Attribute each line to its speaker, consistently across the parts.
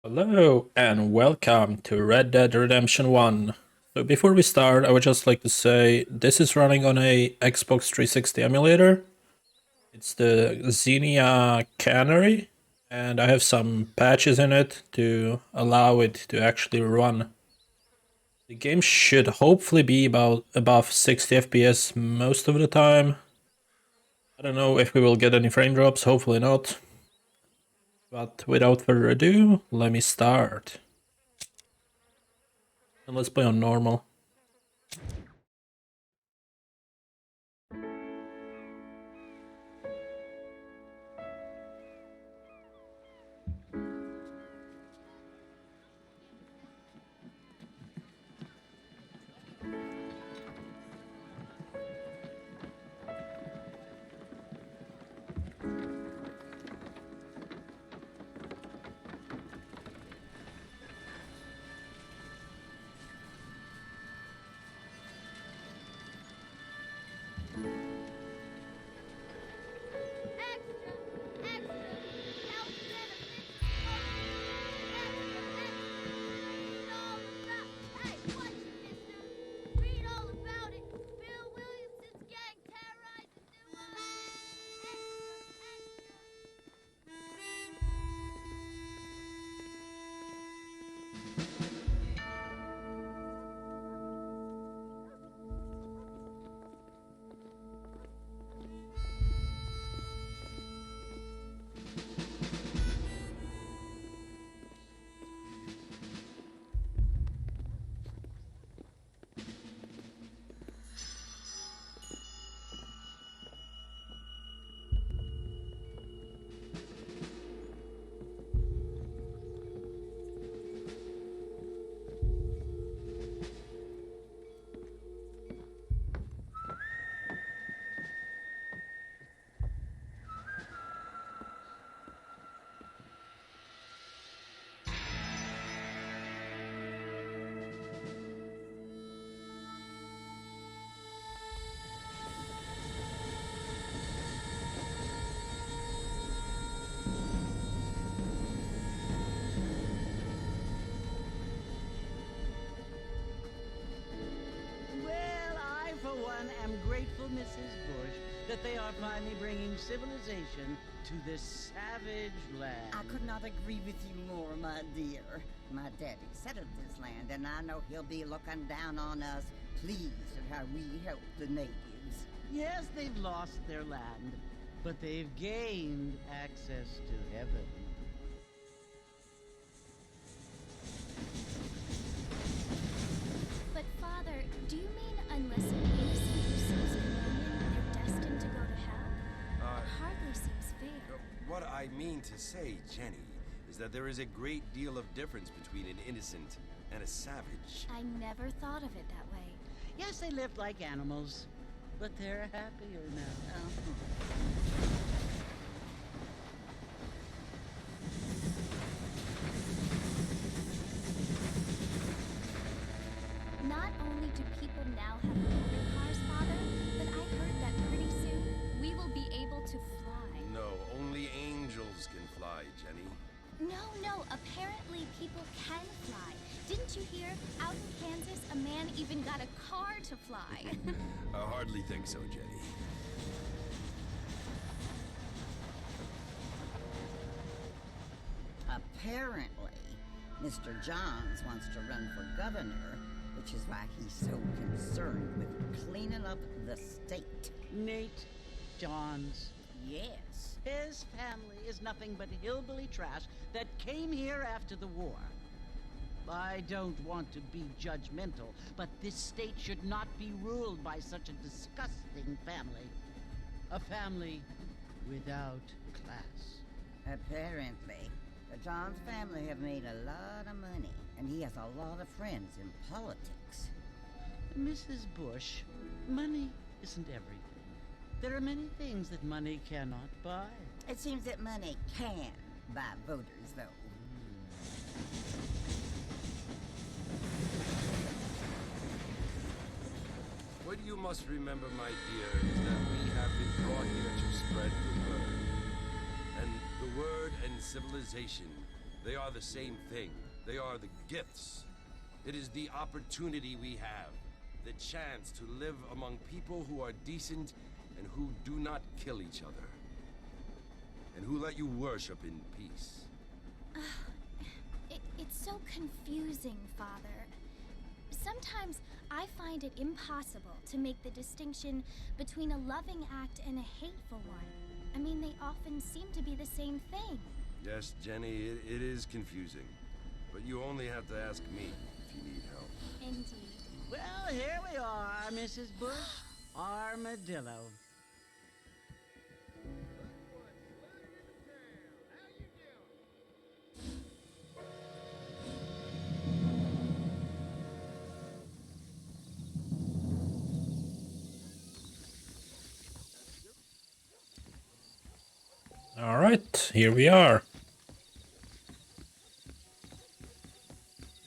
Speaker 1: Hello and welcome to Red Dead Redemption 1. So before we start, I would just like to say this is running on a Xbox 360 emulator. It's the Xenia-Canary, and I have some patches in it to allow it to actually run. The game should hopefully be about above 60 FPS most of the time. I don't know if we will get any frame drops, hopefully not. But without further ado, let me start. And let's play on normal.
Speaker 2: Well, I, for one, am grateful, Mrs. Bush, that they are finally bringing civilization to this savage land.
Speaker 3: I could not agree with you more, my dear. My daddy settled this land, and I know he'll be looking down on us, pleased at how we help the natives.
Speaker 2: Yes, they've lost their land, but they've gained access to heaven.
Speaker 4: But Father, do you mean unless a new seems companion, they're destined to go to hell? That hardly seems fair.
Speaker 5: What I mean to say, Jenny, is that there is a great deal of difference between an innocent and a savage.
Speaker 4: I never thought of it that way.
Speaker 2: Yes, they lived like animals, but they're happier now.
Speaker 4: Not only do people now have motor cars, Father, but I heard that pretty soon we will be able to fly.
Speaker 5: No, only angels can fly, Jenny.
Speaker 4: No, apparently people can fly. Didn't you hear? Out in Kansas, a man even got a car to fly.
Speaker 5: I hardly think so, Jenny.
Speaker 3: Apparently, Mr. Johns wants to run for governor, which is why he's so concerned with cleaning up the state.
Speaker 2: Nate Johns.
Speaker 3: Yes.
Speaker 2: His family is nothing but hillbilly trash that came here after the war. I don't want to be judgmental, but this state should not be ruled by such a disgusting family. A family without class.
Speaker 3: Apparently, the Johns family have made a lot of money, and he has a lot of friends in politics.
Speaker 2: Mrs. Bush, money isn't everything. There are many things that money cannot buy.
Speaker 3: It seems that money can buy voters, though.
Speaker 5: What you must remember, my dear, is that we have been brought here to spread the word. And the word and civilization They are the same thing. They are the gifts. It is the opportunity we have, the chance to live among people who are decent and who do not kill each other, and who let you worship in peace.
Speaker 4: It's so confusing, Father. Sometimes I find it impossible to make the distinction between a loving act and a hateful one. I mean, they often seem to be the same thing.
Speaker 5: Yes, Jenny, it is confusing. But you only have to ask me if you need help.
Speaker 4: Indeed.
Speaker 2: Well, here we are, Mrs. Bush. Armadillo.
Speaker 1: All right, here we are.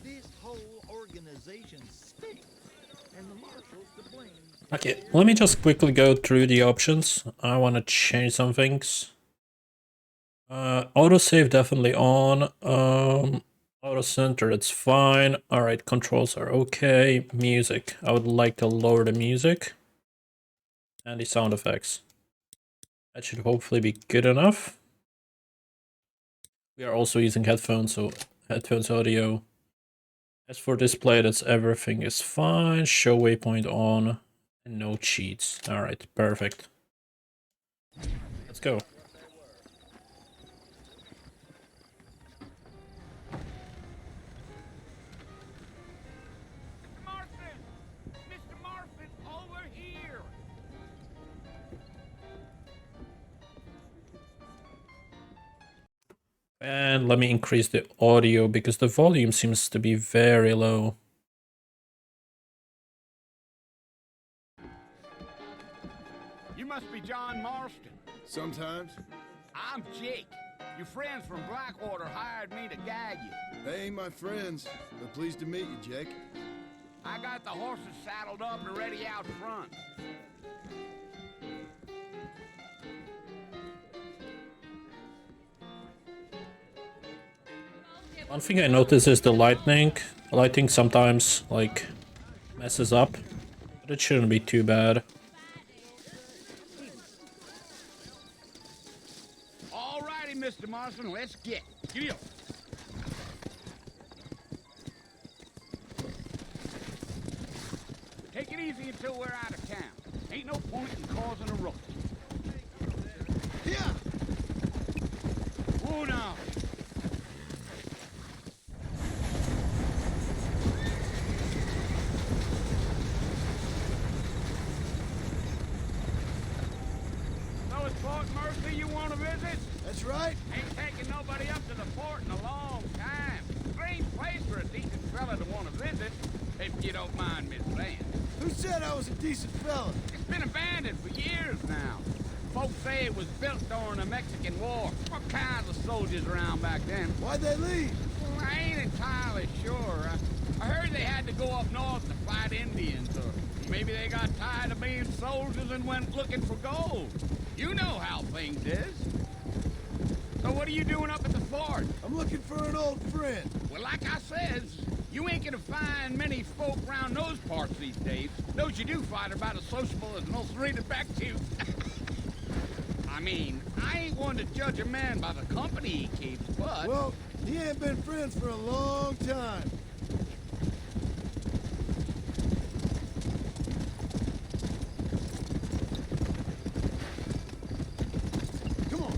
Speaker 6: This whole organization stinks, and the marshal's to blame.
Speaker 1: Okay, let me just quickly go through the options. I want to change some things. Autosave definitely on. Auto center, it's fine. All right, controls are okay. Music, I would like to lower the music and the sound effects. That should hopefully be good enough. We are also using headphones, so headphones audio. As for display, that's everything is fine. Show waypoint on, and no cheats. All right, perfect. Let's go.
Speaker 6: Marston! Mr. Marston, over here!
Speaker 1: And let me increase the audio because the volume seems to be very low.
Speaker 6: You must be John Marston.
Speaker 7: Sometimes.
Speaker 6: I'm Jake. Your friends from Blackwater hired me to guide you.
Speaker 7: They ain't my friends, but pleased to meet you, Jake.
Speaker 6: I got the horses saddled up and ready out front.
Speaker 1: One thing I notice is the lighting. Lighting sometimes like messes up, but it shouldn't be too bad.
Speaker 6: Alrighty, Mr. Marston, let's get. Giddy up. Take it easy until we're out of town. Ain't no point in causing a ruckus.
Speaker 7: Yeah!
Speaker 6: Whoa now. So it's Fort Mercy you want to visit?
Speaker 7: That's right.
Speaker 6: Ain't taking nobody up to the fort in a long time. Strange place for a decent fella to want to visit, if you don't mind me saying.
Speaker 7: Who said I was a decent fella?
Speaker 6: It's been abandoned for years now. Folks say it was built during the Mexican War. What kinds of soldiers around back then?
Speaker 7: Why'd they leave?
Speaker 6: Well, I ain't entirely sure. I heard they had to go up north to fight Indians, or maybe they got tired of being soldiers and went looking for gold. You know how things is. So what are you doing up at the fort?
Speaker 7: I'm looking for an old friend.
Speaker 6: Well, like I says, you ain't gonna find many folk around those parts these days. Those you do find are about as sociable as most reading back to. I mean, I ain't one to judge a man by the company he keeps, but...
Speaker 7: Well, he ain't been friends for a long time. Come on.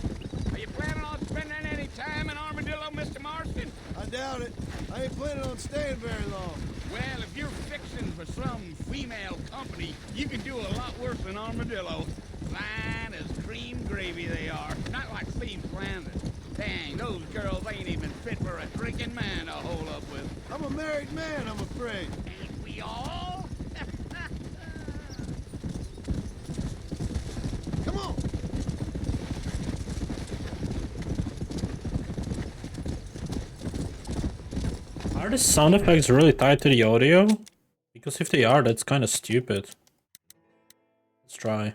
Speaker 6: Are you planning on spending any time in Armadillo, Mr. Marston?
Speaker 7: I doubt it. I ain't planning on staying very long.
Speaker 6: Well, if you're fixing for some female company, you can do a lot worse than Armadillo. Fine as cream gravy they are. Not like seems landed. Dang, those girls ain't even fit for a drinking man to hole up with.
Speaker 7: I'm a married man, I'm afraid.
Speaker 6: Ain't we all?
Speaker 7: Come on.
Speaker 1: Are the sound effects really tied to the audio? Because if they are, that's kind of stupid. Let's try.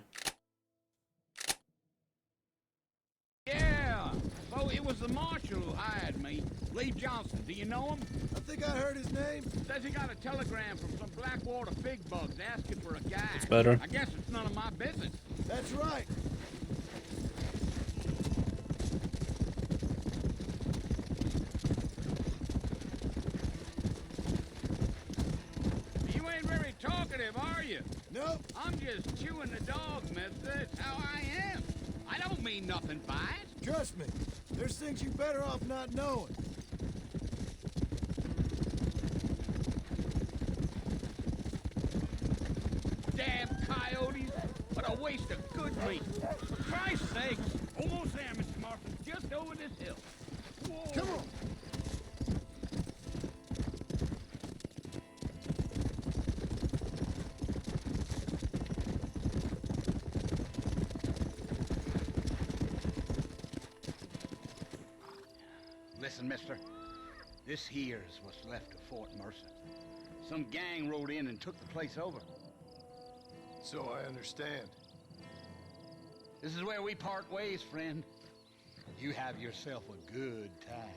Speaker 6: Yeah, so it was the marshal who hired me. Lee Johnson, do you know him?
Speaker 7: I think I heard his name.
Speaker 6: Says he got a telegram from some Blackwater fig bugs asking for a guide.
Speaker 1: It's better.
Speaker 6: I guess it's none of my business.
Speaker 7: That's right.
Speaker 6: You ain't very talkative, are you?
Speaker 7: Nope.
Speaker 6: I'm just chewing the dog, mister. It's how I am. I don't mean nothing by it.
Speaker 7: Trust me. There's things you better off not knowing.
Speaker 6: Damn coyotes. What a waste of good meat. For Christ's sakes. Almost there, Mr. Marston. Just over this hill. Whoa.
Speaker 7: Come on.
Speaker 6: Listen, mister. This here's what's left of Fort Marston. Some gang rode in and took the place over.
Speaker 7: So I understand.
Speaker 6: This is where we part ways, friend. You have yourself a good time.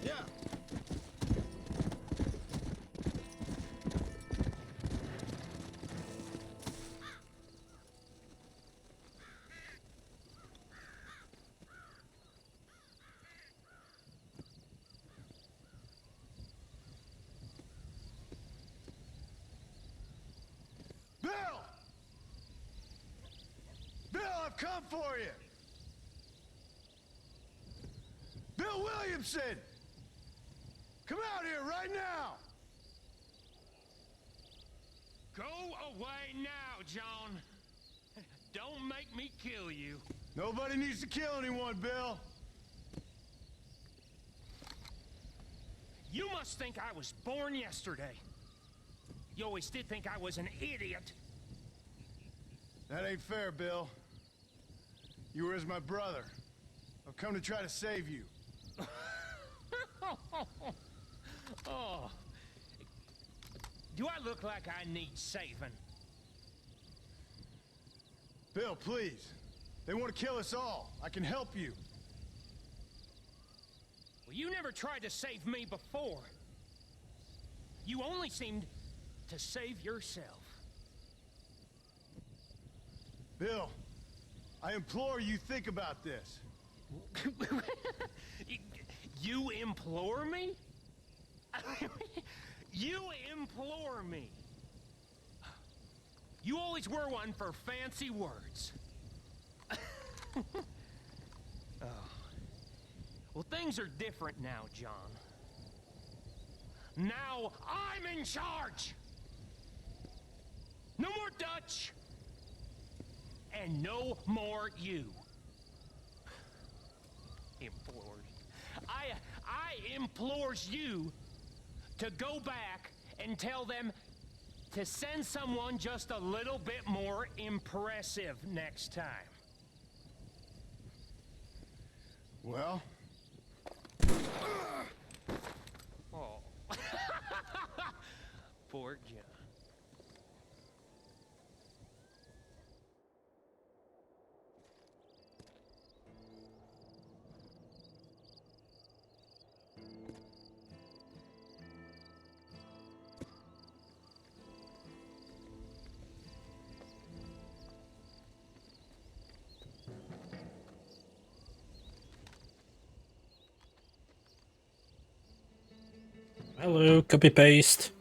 Speaker 7: Yeah. Bill! Bill, I've come for you! Bill Williamson! Come out here right now!
Speaker 8: Go away now, John. Don't make me kill you.
Speaker 7: Nobody needs to kill anyone, Bill.
Speaker 8: You must think I was born yesterday. You always did think I was an idiot.
Speaker 7: That ain't fair, Bill. You were as my brother. I've come to try to save you.
Speaker 8: Oh. Do I look like I need saving?
Speaker 7: Bill, please. They want to kill us all. I can help you.
Speaker 8: Well, you never tried to save me before. You only seemed to save yourself.
Speaker 7: Bill, I implore you think about this.
Speaker 8: You implore me? You implore me. You always were one for fancy words. Oh. Well, things are different now, John. Now I'm in charge. No more Dutch. And no more you. Implores. I implores you to go back and tell them to send someone just a little bit more impressive next time.
Speaker 7: Well?
Speaker 8: Oh. Poor John.
Speaker 1: Hello, copy paste.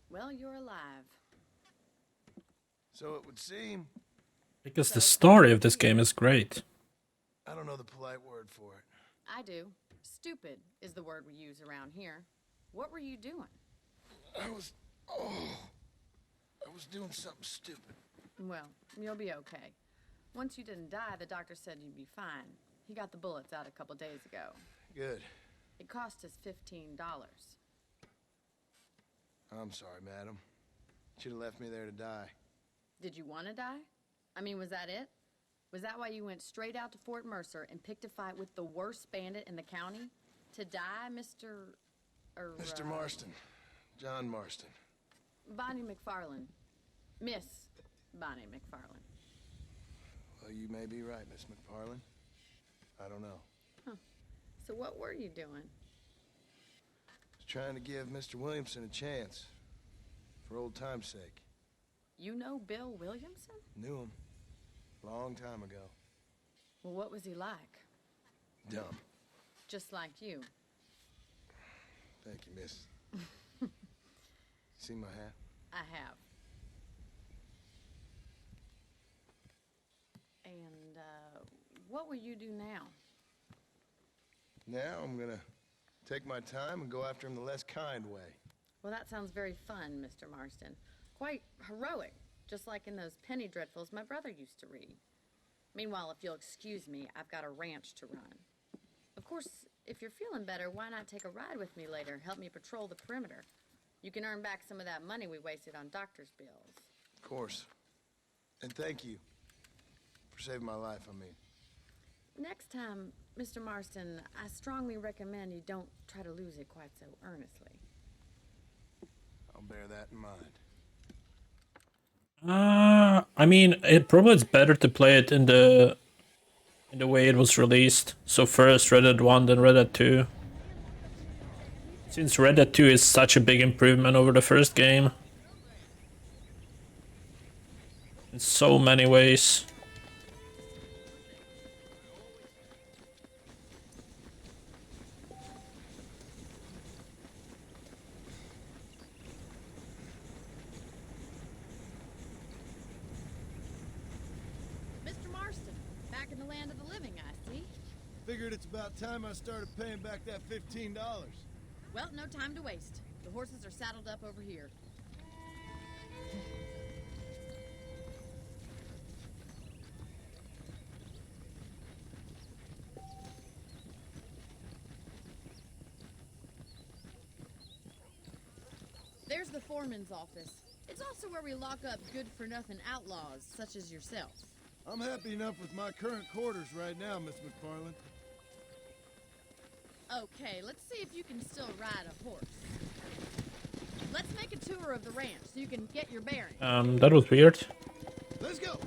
Speaker 9: Well, you're alive.
Speaker 7: So it would seem.
Speaker 1: Because the story of this game is great.
Speaker 7: I don't know the polite word for it.
Speaker 9: I do. Stupid is the word we use around here. What were you doing?
Speaker 7: I was I was doing something stupid.
Speaker 9: Well, you'll be okay. Once you didn't die, the doctor said you'd be fine. He got the bullets out a couple days ago.
Speaker 7: Good.
Speaker 9: It cost us $15.
Speaker 7: I'm sorry, madam. Should have left me there to die.
Speaker 9: Did you want to die? I mean, was that it? Was that why you went straight out to Fort Mercer and picked a fight with the worst bandit in the county? To die, Mr.
Speaker 7: Mr. Marston. John Marston.
Speaker 9: Bonnie McFarlane. Miss Bonnie McFarlane.
Speaker 7: Well, you may be right, Miss McFarlane. I don't know.
Speaker 9: So what were you doing?
Speaker 7: Was trying to give Mr. Williamson a chance. For old time's sake.
Speaker 9: You know Bill Williamson?
Speaker 7: Knew him. Long time ago.
Speaker 9: Well, what was he like?
Speaker 7: Dumb.
Speaker 9: Just like you.
Speaker 7: Thank you, miss. See my hat?
Speaker 9: I have. And, what will you do now?
Speaker 7: Now I'm gonna take my time and go after him the less kind way.
Speaker 9: Well, that sounds very fun, Mr. Marston. Quite heroic, just like in those penny dreadfuls my brother used to read. Meanwhile, if you'll excuse me, I've got a ranch to run. Of course, if you're feeling better, why not take a ride with me later? Help me patrol the perimeter. You can earn back some of that money we wasted on doctor's bills.
Speaker 7: Of course. And thank you for saving my life, I mean.
Speaker 9: Next time, Mr. Marston, I strongly recommend you don't try to lose it quite so earnestly.
Speaker 7: I'll bear that in mind.
Speaker 1: I mean, it probably is better to play it in the way it was released. So first Red Dead 1, then Red Dead 2. Since Red Dead 2 is such a big improvement over the first game. In so many ways.
Speaker 9: Mr. Marston, back in the land of the living, I see.
Speaker 7: Figured it's about time I started paying back that $15.
Speaker 9: Well, no time to waste. The horses are saddled up over here. There's the foreman's office. It's also where we lock up good-for-nothing outlaws, such as yourself.
Speaker 7: I'm happy enough with my current quarters right now, Miss McFarlane.
Speaker 9: Okay, let's see if you can still ride a horse. Let's make a tour of the ranch so you can get your bearings.
Speaker 1: That was weird.
Speaker 7: Let's go!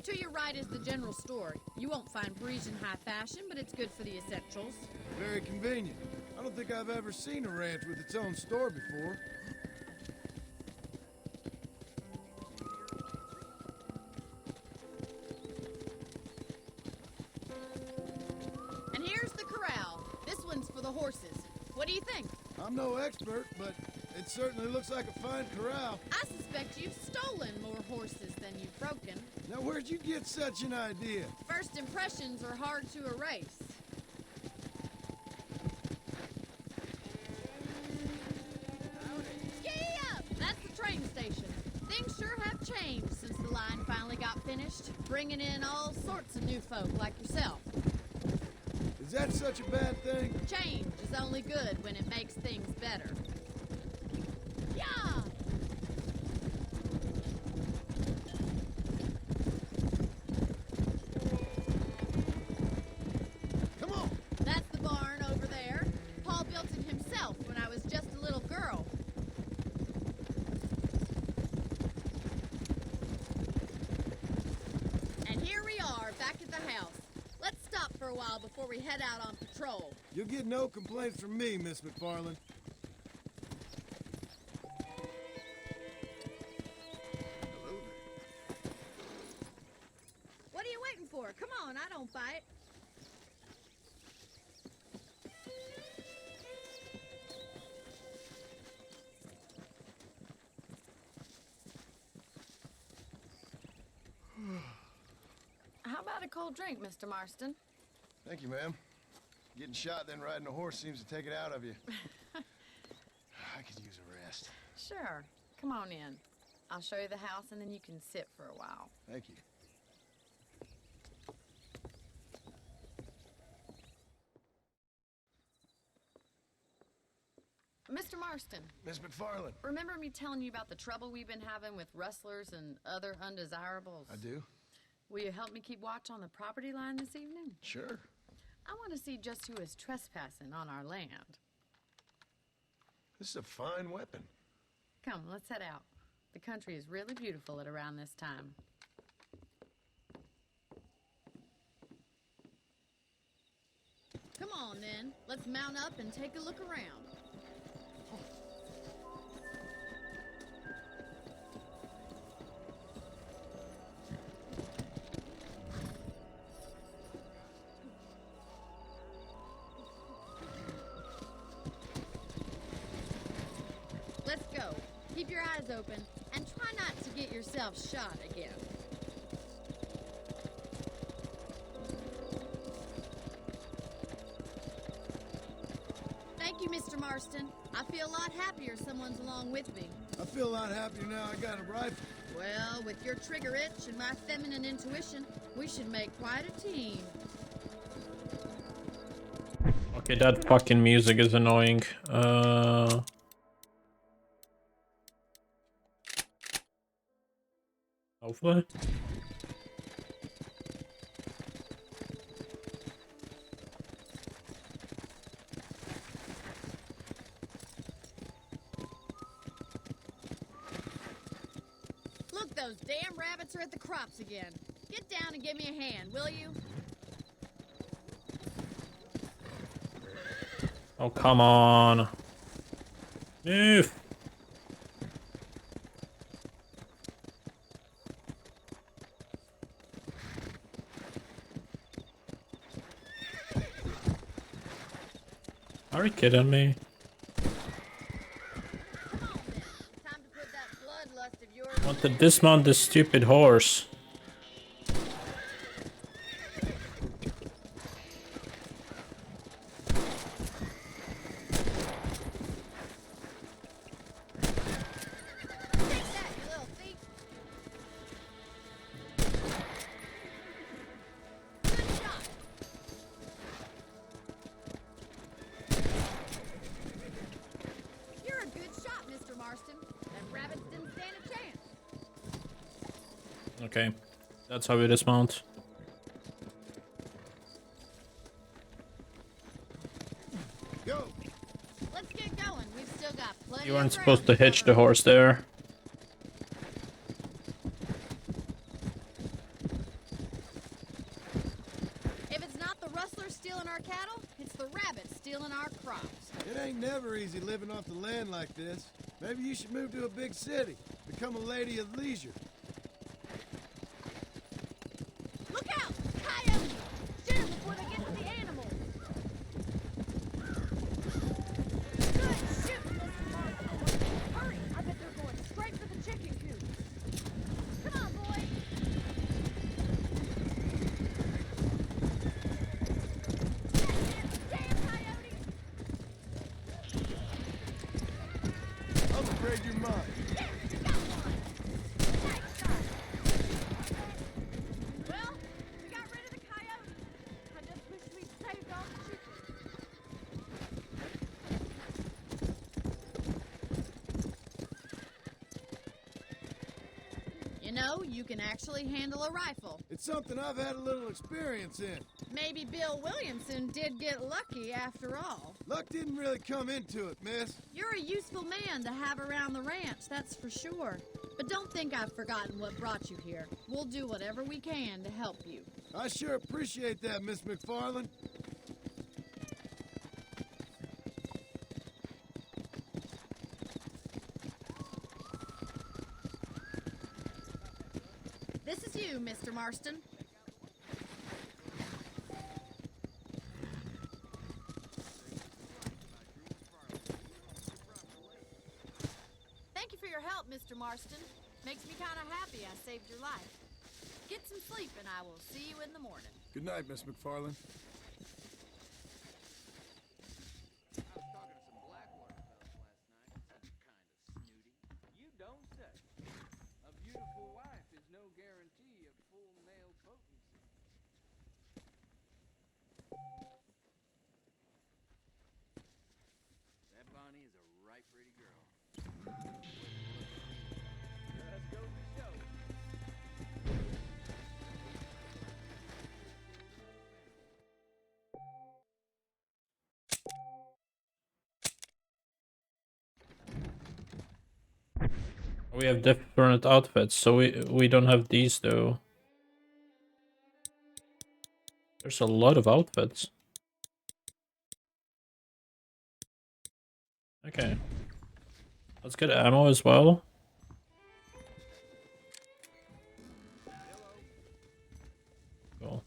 Speaker 9: To your right is the general store. You won't find Parisian high fashion, but it's good for the essentials.
Speaker 7: Very convenient. I don't think I've ever seen a ranch with its own store before.
Speaker 9: And here's the corral. This one's for the horses. What do you think?
Speaker 7: I'm no expert, but it certainly looks like a fine corral.
Speaker 9: I suspect you've stolen more horses than you've broken.
Speaker 7: Now, where'd you get such an idea?
Speaker 9: First impressions are hard to erase. Ski up! That's the train station. Things sure have changed since the line finally got finished, bringing in all sorts of new folk like yourself.
Speaker 7: Is that such a bad thing?
Speaker 9: Change is only good when it makes things better. Yeah!
Speaker 7: Come on!
Speaker 9: That's the barn over there. Paul built it himself when I was just a little girl. And here we are, back at the house. Let's stop for a while before we head out on patrol.
Speaker 7: You'll get no complaints from me, Miss McFarlane.
Speaker 9: What are you waiting for? Come on, I don't bite. cold drink, Mr. Marston.
Speaker 7: Thank you, ma'am. Getting shot, then riding a horse seems to take it out of you. I could use a rest.
Speaker 9: Sure. Come on in. I'll show you the house, and then you can sit for a while.
Speaker 7: Thank you.
Speaker 9: Mr. Marston,
Speaker 7: Miss McFarland.
Speaker 9: remember me telling you about the trouble we've been having with rustlers and other undesirables?
Speaker 7: I do?
Speaker 9: Will you help me keep watch on the property line this evening?
Speaker 7: Sure.
Speaker 9: I want to see just who is trespassing on our land.
Speaker 7: This is a fine weapon.
Speaker 9: Come, let's head out. The country is really beautiful at around this time. Come on, then. Let's mount up and take a look around. Let's go. Keep your eyes open and try not to get yourself shot again. Thank you, Mr. Marston. I feel a lot happier someone's along with me.
Speaker 7: I feel a lot happier now I got a rifle.
Speaker 9: Well, with your trigger itch and my feminine intuition, we should make quite a team.
Speaker 1: Okay, that fucking music is annoying. Hopefully.
Speaker 9: Look, those damn rabbits are at the crops again. Get down and give me a hand, will you?
Speaker 1: Oh, come on. Move. Are you kidding me?
Speaker 9: Come on, then. Time to put that bloodlust of yours.
Speaker 1: I want to dismount this stupid horse.
Speaker 9: Take that, you little thief. Good shot. You're a good shot, Mr. Marston. That rabbits didn't stand a chance.
Speaker 1: Okay, that's how we dismount.
Speaker 7: Go!
Speaker 9: Let's get going. We've still got plenty
Speaker 1: You weren't
Speaker 9: of
Speaker 1: supposed to
Speaker 9: ground
Speaker 1: hitch the
Speaker 9: cover.
Speaker 1: horse there.
Speaker 9: If it's not the rustlers stealing our cattle, it's the rabbits stealing our crops.
Speaker 7: It ain't never easy living off the land like this. Maybe you should move to a big city. Become a lady of leisure.
Speaker 9: Look out! Coyotes! Shoot 'em before they get to the animals. Good shooting, Mr. Marston. Hurry! I bet they're going straight for the chicken coop. Come on, boy! Damn coyotes!
Speaker 7: I'm afraid you're mine.
Speaker 9: There, you got one! Nice shot! Well, we got rid of the coyotes. I just wish we'd saved all the chickens. You know, you can actually handle a rifle.
Speaker 7: It's something I've had a little experience in.
Speaker 9: Maybe Bill Williamson did get lucky after all.
Speaker 7: Luck didn't really come into it, miss.
Speaker 9: You're a useful man to have around the ranch, that's for sure. But don't think I've forgotten what brought you here. We'll do whatever we can to help you.
Speaker 7: I sure appreciate that, Miss McFarland.
Speaker 9: This is you, Mr. Marston. Thank you for your help, Mr. Marston. Makes me kind of happy I saved your life. Get some sleep, and I will see you in the morning.
Speaker 7: Good night, Miss McFarland.
Speaker 6: You don't say. A beautiful wife is no guarantee of full male potency. That Bonnie is a right pretty girl. Let's go to show.
Speaker 1: We have different outfits, so we don't have these though. There's a lot of outfits. Okay. Let's get ammo as well. Cool.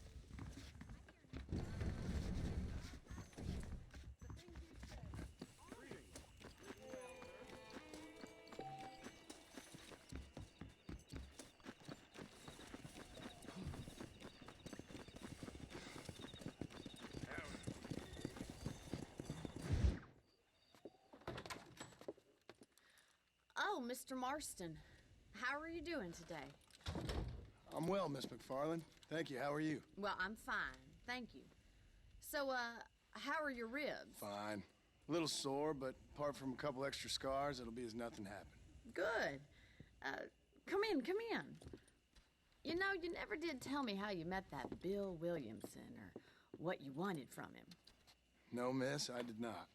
Speaker 9: Oh, Mr. Marston. How are you doing today?
Speaker 7: I'm well, Miss McFarland. Thank you. How are you?
Speaker 9: Well, I'm fine. Thank you. So, how are your ribs?
Speaker 7: Fine. A little sore, but apart from a couple extra scars, it'll be as nothing happened.
Speaker 9: Good. Come in, come in. You know, you never did tell me how you met that Bill Williamson or what you wanted from him.
Speaker 7: No, miss, I did not.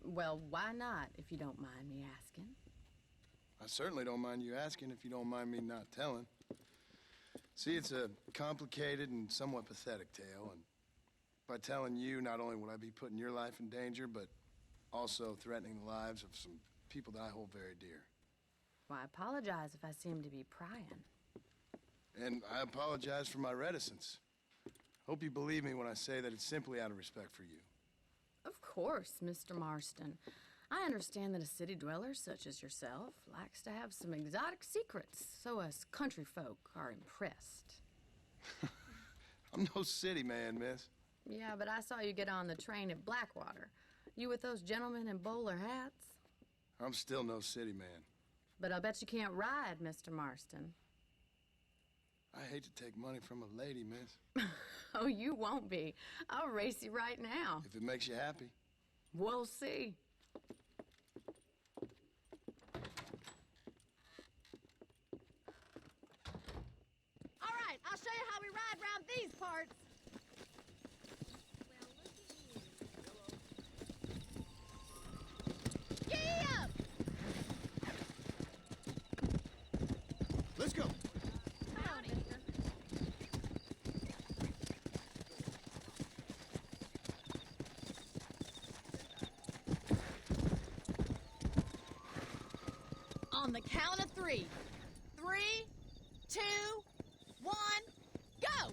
Speaker 9: Well, why not, if you don't mind me asking?
Speaker 7: I certainly don't mind you asking if you don't mind me not telling. See, it's a complicated and somewhat pathetic tale, and by telling you, not only will I be putting your life in danger, but also threatening the lives of some people that I hold very dear.
Speaker 9: Well, I apologize if I seem to be prying.
Speaker 7: And I apologize for my reticence. Hope you believe me when I say that it's simply out of respect for you.
Speaker 9: Of course, Mr. Marston. I understand that a city dweller such as yourself likes to have some exotic secrets, so us country folk are impressed.
Speaker 7: I'm no city man, miss.
Speaker 9: Yeah, but I saw you get on the train at Blackwater. You with those gentlemen in bowler hats?
Speaker 7: I'm still no city man.
Speaker 9: But I bet you can't ride, Mr. Marston.
Speaker 7: I hate to take money from a lady, miss.
Speaker 9: Oh, you won't be. I'll race you right now.
Speaker 7: If it makes you happy.
Speaker 9: We'll see.
Speaker 10: All right, I'll show you how we ride around these parts. Giddy up!
Speaker 7: Let's go.
Speaker 10: On the count of 3. 3, 2, 1, go!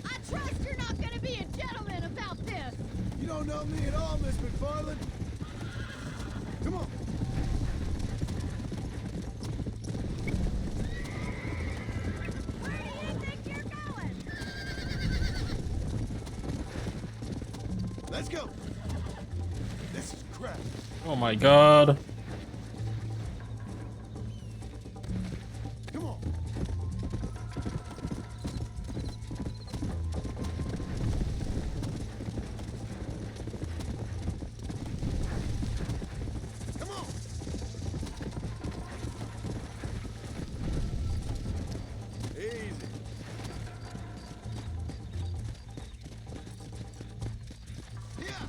Speaker 10: I trust you're not gonna be a gentleman about this.
Speaker 7: You don't know me at all, Miss McFarland. Come on.
Speaker 10: Where do you think you're going?
Speaker 7: Let's go. This is crap.
Speaker 1: Oh my god.
Speaker 7: Come on. Come on. Easy. Yeah.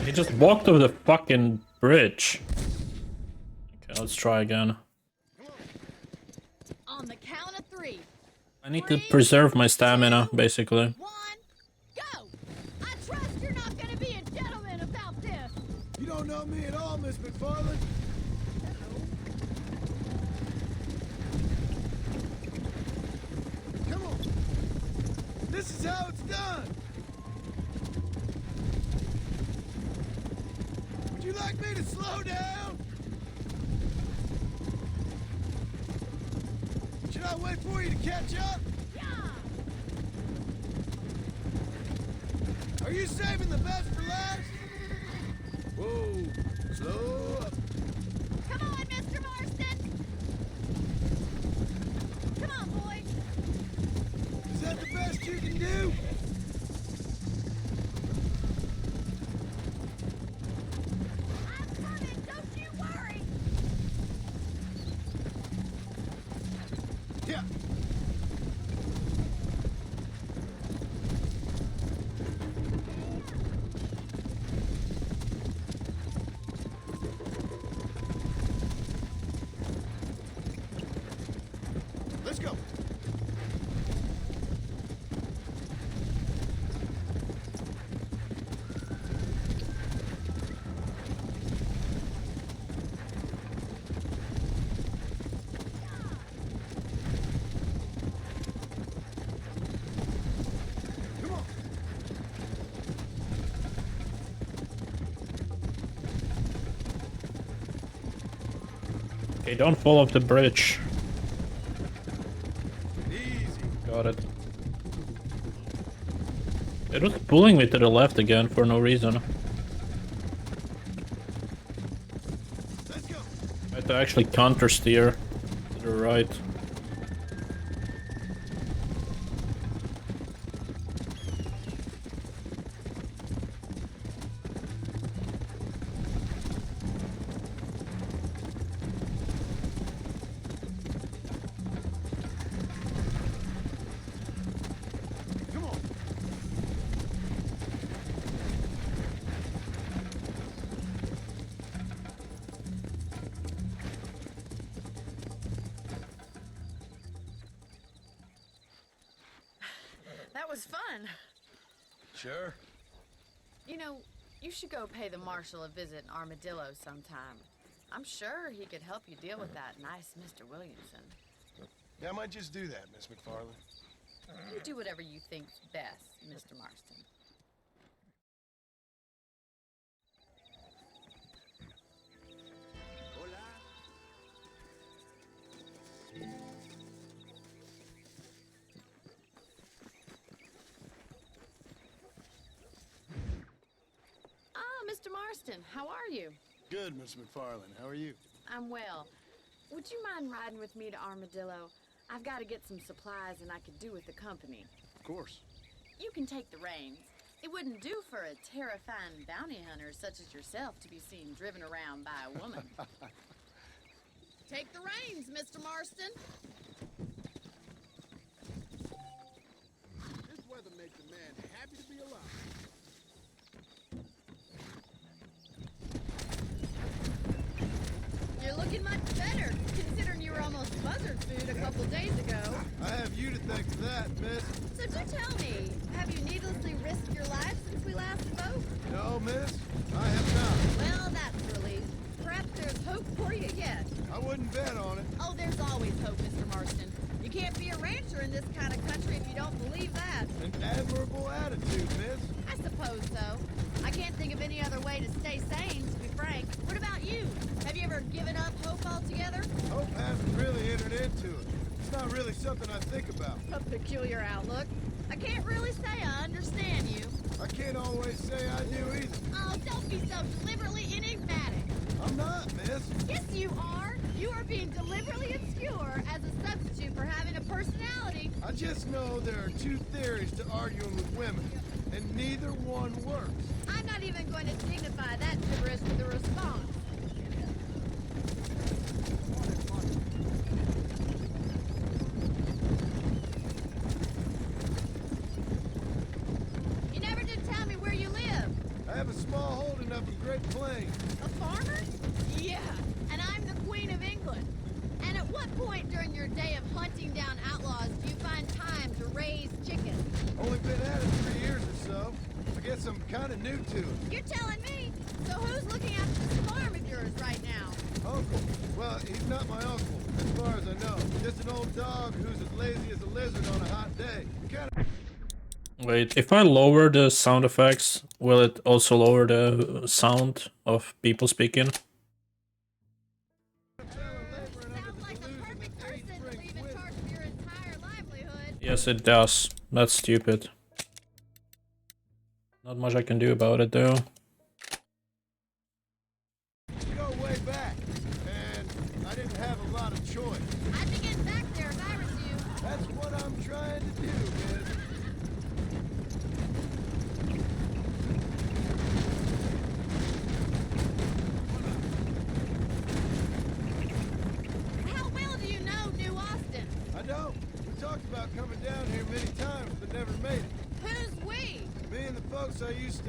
Speaker 1: He just walked over the fucking bridge. Okay, let's try again.
Speaker 10: On the count of 3.
Speaker 1: I need to preserve my stamina, basically.
Speaker 10: 1, go! I trust you're not gonna be a gentleman about this.
Speaker 7: You don't know me at all, Miss McFarland. Come on. This is how it's done. Would you like me to slow down? Should I wait for you to catch up?
Speaker 10: Yeah!
Speaker 7: Are you saving the best for last? Whoa, slow up.
Speaker 10: Come on, Mr. Marston! Come on, boy!
Speaker 7: Is that the best you can do?
Speaker 10: I'm coming, don't you worry!
Speaker 7: Yeah. Let's go. Come on.
Speaker 1: Okay, don't fall off the bridge.
Speaker 7: Easy.
Speaker 1: Got it. It was pulling me to the left again for no reason.
Speaker 7: Let's go.
Speaker 1: I had to actually counter steer to the right.
Speaker 7: Come on.
Speaker 9: That was fun.
Speaker 7: Sure.
Speaker 9: You know, you should go pay the marshal a visit in Armadillo sometime. I'm sure he could help you deal with that nice Mr. Williamson.
Speaker 7: Yeah, I might just do that, Miss McFarland.
Speaker 9: You do whatever you think's best, Mr. Marston. Ah, Mr. Marston, how are you?
Speaker 7: Good, Miss McFarland. How are you?
Speaker 9: I'm well. Would you mind riding with me to Armadillo? I've got to get some supplies and I could do with the company.
Speaker 7: Of course.
Speaker 9: You can take the reins. It wouldn't do for a terrifying bounty hunter such as yourself to be seen driven around by a woman.
Speaker 10: Take the reins, Mr. Marston.
Speaker 7: This weather makes a man happy to be alive.
Speaker 10: You're looking much better, considering you were almost buzzard food a couple days ago.
Speaker 7: I have you to thank for that, miss.
Speaker 10: So do tell me, have you needlessly risked your life since we last spoke?
Speaker 7: No, miss. I have not.
Speaker 10: Well, that's a relief. Perhaps there's hope for you yet.
Speaker 7: I wouldn't bet on it.
Speaker 10: Oh, there's always hope, Mr. Marston. You can't be a rancher in this kind of country if you don't believe that.
Speaker 7: An admirable attitude, miss.
Speaker 10: I suppose so. I can't think of any other way to stay sane, to be frank. What about you? Have you ever given up hope altogether?
Speaker 7: Hope hasn't really entered into it. It's not really something I think about.
Speaker 10: A peculiar outlook. I can't really say I understand you.
Speaker 7: I can't always say I do either.
Speaker 10: Oh, don't be so deliberately enigmatic.
Speaker 7: I'm not, miss.
Speaker 10: Yes, you are. You are being deliberately obscure as a substitute for having a personality.
Speaker 7: I just know there are two theories to arguing with women, and neither one works.
Speaker 10: I'm not even going to dignify that gibberish with a response. You never did tell me where you live.
Speaker 7: I have a small holding up
Speaker 10: hunting down outlaws do you find time to raise chickens?
Speaker 7: Only been at it 3 years or so. I guess I'm kind of new to it.
Speaker 10: You're telling me? So who's looking after this farm of yours right now?
Speaker 7: Uncle? Well, he's not my uncle, as far as I know. Just an old dog who's as lazy as a lizard on a hot day.
Speaker 1: Wait, if I lower the sound effects, will it also lower the sound of people speaking?
Speaker 10: Sounds like the perfect person to leave in charge of your entire livelihood.
Speaker 1: Yes, it does. That's stupid. Not much I can do about it, though.
Speaker 7: We go way back, and I didn't have a lot of choice.
Speaker 10: I'd be getting back there if I was you.
Speaker 7: That's what I'm trying to do, man.
Speaker 10: How well do you know New Austin?
Speaker 7: I don't. We talked about coming down here many times, but never made it.
Speaker 10: Who's we?
Speaker 7: Me and the folks I used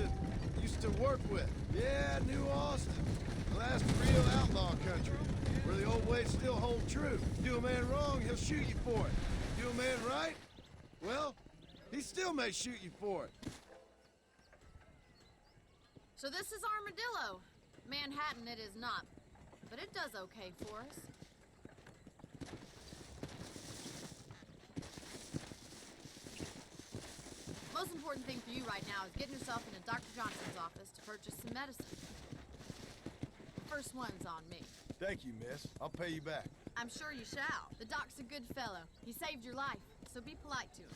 Speaker 7: to work with. Yeah, New Austin. The last real outlaw country, where the old ways still hold true. Do a man wrong, he'll shoot you for it. Do a man right, well, he still may shoot you for it.
Speaker 9: So this is Armadillo. Manhattan it is not, but it does okay for us. Most important thing for you right now is getting yourself into Dr. Johnson's office to purchase some medicine. First one's on me.
Speaker 7: Thank you, miss. I'll pay you back.
Speaker 9: I'm sure you shall. The doc's a good fellow. He saved your life, so be polite to him.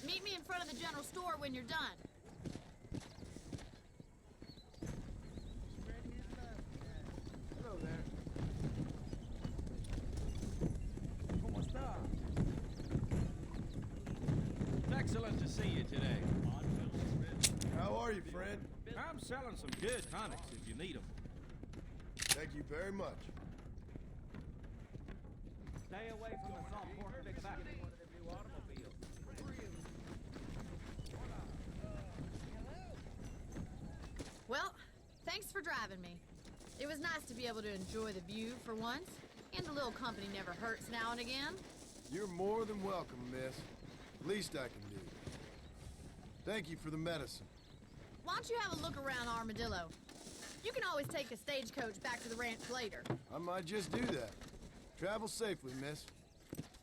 Speaker 9: Meet me in front of the general store when you're done.
Speaker 7: Hello there.
Speaker 11: Excellent to see you today.
Speaker 7: How are you, friend?
Speaker 11: I'm selling some good tonics if you need them.
Speaker 7: Thank you very much.
Speaker 11: Stay away from the salt pork big back.
Speaker 9: Well, thanks for driving me. It was nice to be able to enjoy the view for once, and a little company never hurts now and again.
Speaker 7: You're more than welcome, miss. Least I can do. Thank you for the medicine.
Speaker 9: Why don't you have a look around Armadillo? You can always take a stagecoach back to the ranch later.
Speaker 7: I might just do that. Travel safely, miss.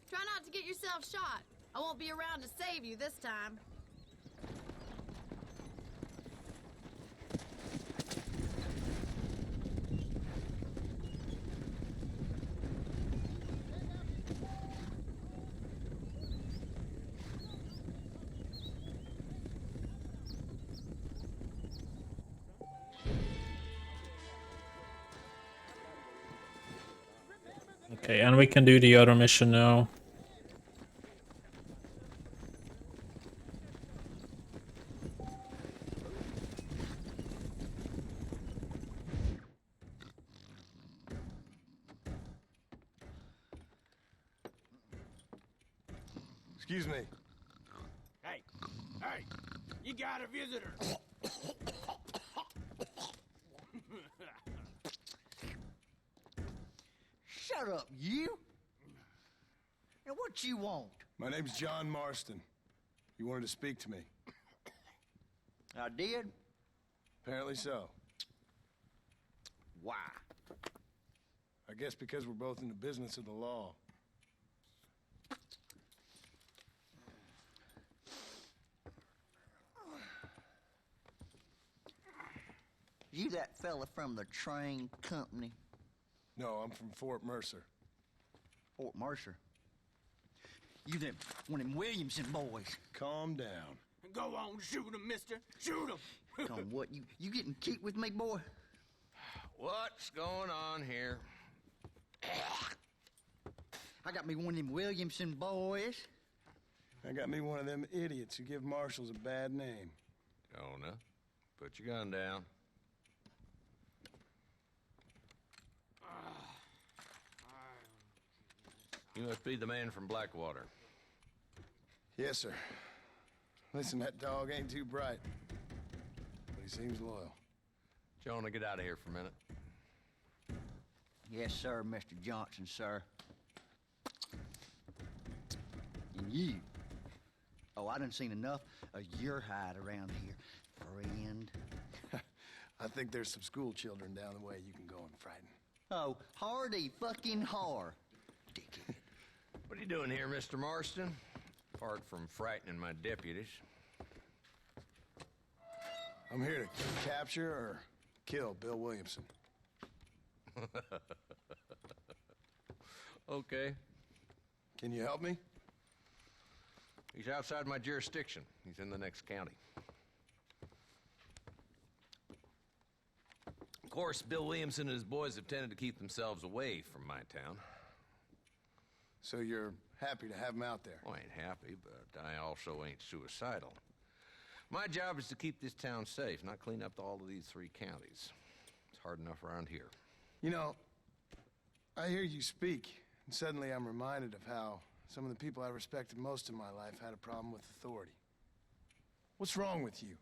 Speaker 9: Try not to get yourself shot. I won't be around to save you this time.
Speaker 1: Okay, and we can do the other mission now.
Speaker 7: Excuse me.
Speaker 11: Hey, hey, you got a visitor.
Speaker 12: Shut up, you! Now what you want?
Speaker 7: My name's John Marston. You wanted to speak to me.
Speaker 12: I did?
Speaker 7: Apparently so.
Speaker 12: Why?
Speaker 7: I guess because we're both in the business of the law.
Speaker 12: You that fella from the train company?
Speaker 7: No, I'm from Fort Mercer.
Speaker 12: Fort Mercer? You them one of them Williamson boys?
Speaker 7: Calm down.
Speaker 11: Go on, shoot him, mister. Shoot him.
Speaker 12: Come on, what, you getting cute with me, boy?
Speaker 6: What's going on here?
Speaker 12: I got me one of them Williamson boys.
Speaker 7: I got me one of them idiots who give marshals a bad name.
Speaker 6: Jonah, put your gun down. You must be the man from Blackwater.
Speaker 7: Yes, sir. Listen, that dog ain't too bright, but he seems loyal.
Speaker 6: Jonah, get out of here for a minute.
Speaker 12: Yes, sir, Mr. Johnson, sir. And you. Oh, I done seen enough of your hide around here, friend.
Speaker 7: I think there's some school children down the way you can go and frighten.
Speaker 12: Oh, hardy fucking har. Dickhead.
Speaker 13: What are you doing here, Mr. Marston? Apart from frightening my deputies.
Speaker 7: I'm here to capture or kill Bill Williamson.
Speaker 13: Okay.
Speaker 7: Can you help me?
Speaker 13: He's outside my jurisdiction. He's in the next county. Of course, Bill Williamson and his boys have tended to keep themselves away from my town.
Speaker 7: So you're happy to have him out there?
Speaker 13: Well, I ain't happy, but I also ain't suicidal. My job is to keep this town safe, not clean up all of these 3 counties. It's hard enough around here.
Speaker 7: You know, I hear you speak, and suddenly I'm reminded of how some of the people I respected most in my life had a problem with authority. What's wrong with you?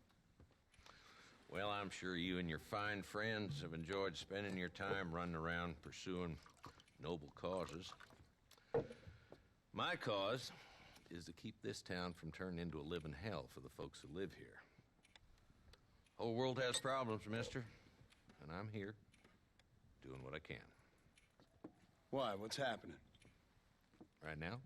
Speaker 13: Well, I'm sure you and your fine friends have enjoyed spending your time running around pursuing noble causes. My cause is to keep this town from turning into a living hell for the folks who live here. Whole world has problems, mister, and I'm here doing what I can.
Speaker 7: Why? What's happening?
Speaker 13: Right now,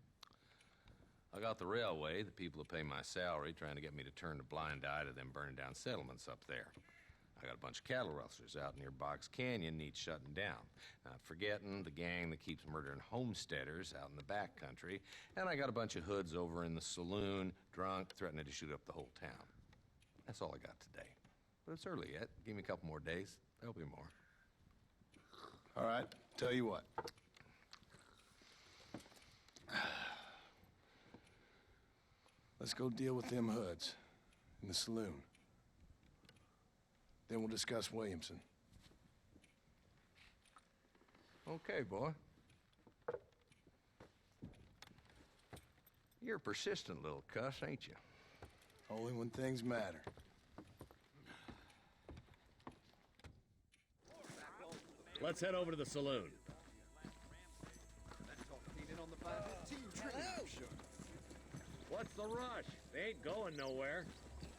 Speaker 13: I got the railway, the people who pay my salary, trying to get me to turn a blind eye to them burning down settlements up there. I got a bunch of cattle rustlers out near Box Canyon needs shutting down. Not forgetting the gang that keeps murdering homesteaders out in the back country. And I got a bunch of hoods over in the saloon, drunk, threatening to shoot up the whole town. That's all I got today. But it's early yet. Give me a couple more days. There'll be more.
Speaker 7: All right, tell you what. Let's go deal with them hoods in the saloon. Then we'll discuss Williamson.
Speaker 13: Okay, boy. You're a persistent little cuss, ain't you?
Speaker 7: Only when things matter.
Speaker 14: Let's head over to the saloon. What's the rush? They ain't going nowhere.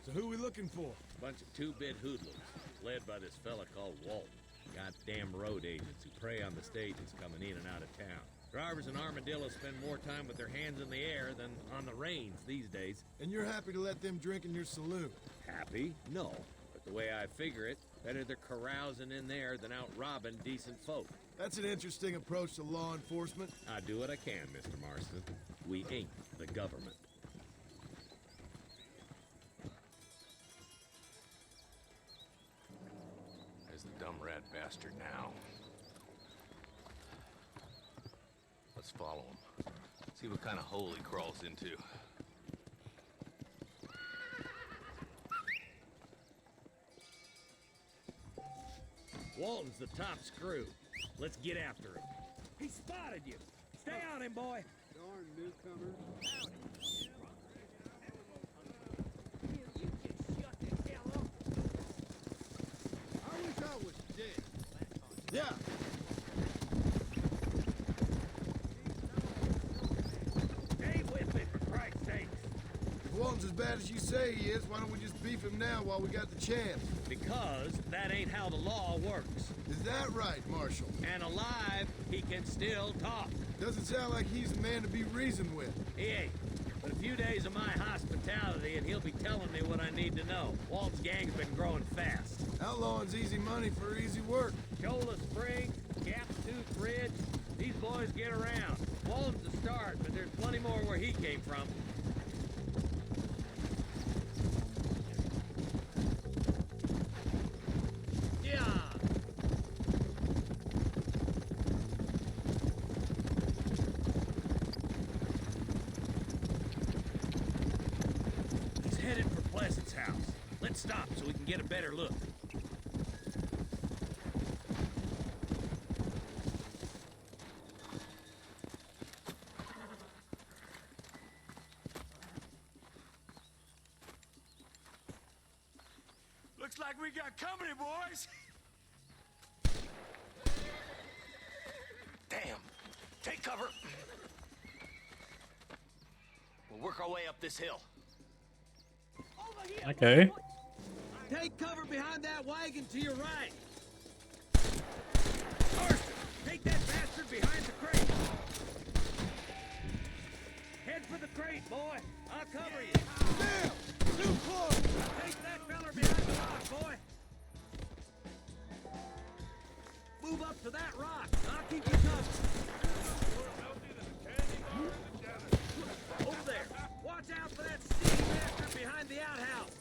Speaker 11: So who we looking for?
Speaker 14: Bunch of two-bit hoodlums, led by this fella called Walton. Goddamn road agents who prey on the stages coming in and out of town. Drivers in Armadillo spend more time with their hands in the air than on the reins these days.
Speaker 11: And you're happy to let them drink in your saloon?
Speaker 14: Happy? No. But the way I figure it, better they're carousing in there than out robbing decent folk.
Speaker 11: That's an interesting approach to law enforcement.
Speaker 14: I do what I can, Mr. Marston. We ain't the government.
Speaker 13: There's the dumb rat bastard now. Let's follow him. See what kind of hole he crawls into.
Speaker 14: Walton's the top screw. Let's get after him. He spotted you. Stay on him, boy.
Speaker 15: Darn newcomer.
Speaker 11: I wish I was dead. Yeah.
Speaker 14: Stay with me, for Christ's sakes.
Speaker 11: If Walton's as bad as you say he is, why don't we just beef him now while we got the chance?
Speaker 14: Because that ain't how the law works.
Speaker 11: Is that right, Marshal?
Speaker 14: And alive, he can still talk.
Speaker 11: Doesn't sound like he's a man to be reasoned with.
Speaker 14: He ain't. But a few days of my hospitality and he'll be telling me what I need to know. Walt's gang's been growing fast.
Speaker 11: Outlawing's easy money for easy work.
Speaker 14: Shola Springs, Gaptooth Ridge, these boys get around. Walton's the start, but there's plenty more where he came from. Yeah! He's headed for Pleasant's house. Let's stop so we can get a better look.
Speaker 11: Looks like we got company, boys.
Speaker 13: Damn! Take cover!
Speaker 15: work our way up this hill.
Speaker 1: Okay.
Speaker 6: Take cover behind that wagon to your right. Marston, take that bastard behind the crate. Head for the crate, boy. I'll cover you.
Speaker 11: Damn! Too close!
Speaker 6: Take that feller behind the rock, boy. Move up to that rock. I'll keep you covered. Over there. Watch out for that sneaky bastard behind the outhouse.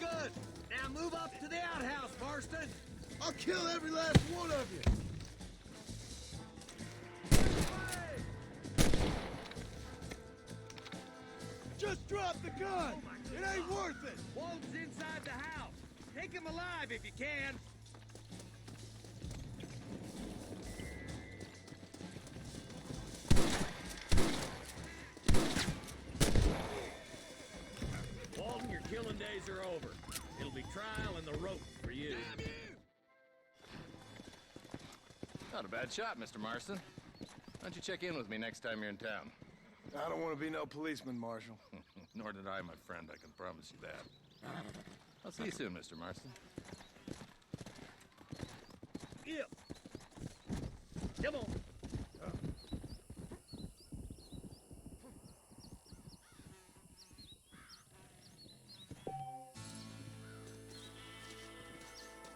Speaker 6: Good. Now move up to the outhouse, Marston.
Speaker 11: I'll kill every last one of you! Just drop the gun! It ain't worth it!
Speaker 6: Walton's inside the house. Take him alive if you can. Walton, your killing days are over. It'll be trial and the rope for you.
Speaker 11: Damn you!
Speaker 13: Not a bad shot, Mr. Marston. Why don't you check in with me next time you're in town?
Speaker 7: I don't want to be no policeman, Marshal.
Speaker 13: Nor did I, my friend. I can promise you that. I'll see you soon, Mr. Marston.
Speaker 6: Yeah. Come on.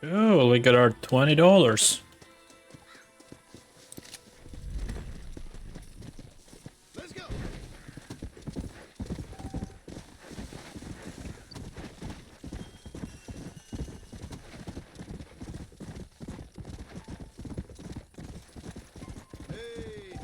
Speaker 1: Oh, we got our $20.
Speaker 11: Let's go! Hey!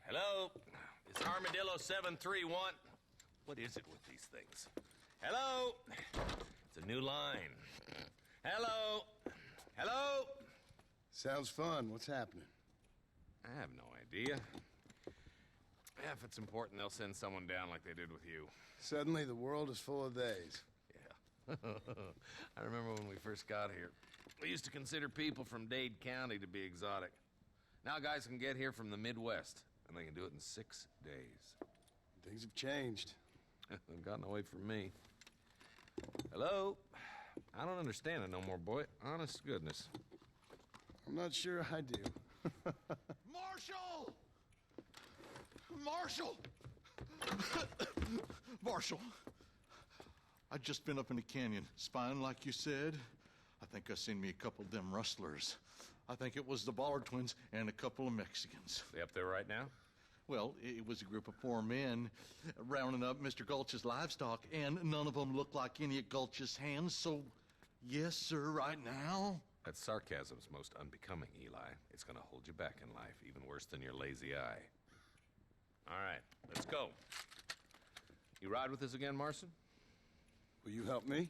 Speaker 13: Hello? It's Armadillo 731. What is it with these things? Hello? It's a new line. Hello? Hello?
Speaker 7: Sounds fun. What's happening?
Speaker 13: I have no idea. Yeah, if it's important, they'll send someone down like they did with you.
Speaker 7: Suddenly, the world is full of days.
Speaker 13: Yeah. I remember when we first got here. We used to consider people from Dade County to be exotic. Now guys can get here from the Midwest, and they can do it in 6 days.
Speaker 7: Things have changed.
Speaker 13: They've gotten away from me. Hello? I don't understand it no more, boy. Honest to goodness.
Speaker 7: I'm not sure I do.
Speaker 12: Marshal! Marshal! Marshal! I just been up in the canyon, spying like you said. I think I seen me a couple of them rustlers. I think it was the Ballard twins and a couple of Mexicans.
Speaker 13: They up there right now?
Speaker 12: Well, it was a group of 4 men rounding up Mr. Gulch's livestock, and none of them looked like any of Gulch's hands, so yes, sir, right now.
Speaker 13: That sarcasm's most unbecoming, Eli. It's gonna hold you back in life, even worse than your lazy eye. All right, let's go. You ride with us again, Marston?
Speaker 7: Will you help me?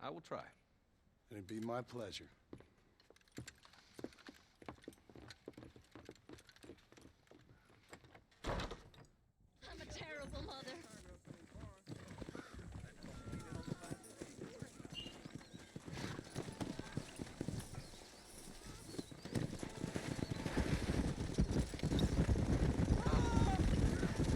Speaker 13: I will try.
Speaker 7: It'd be my pleasure.
Speaker 10: I'm a terrible mother.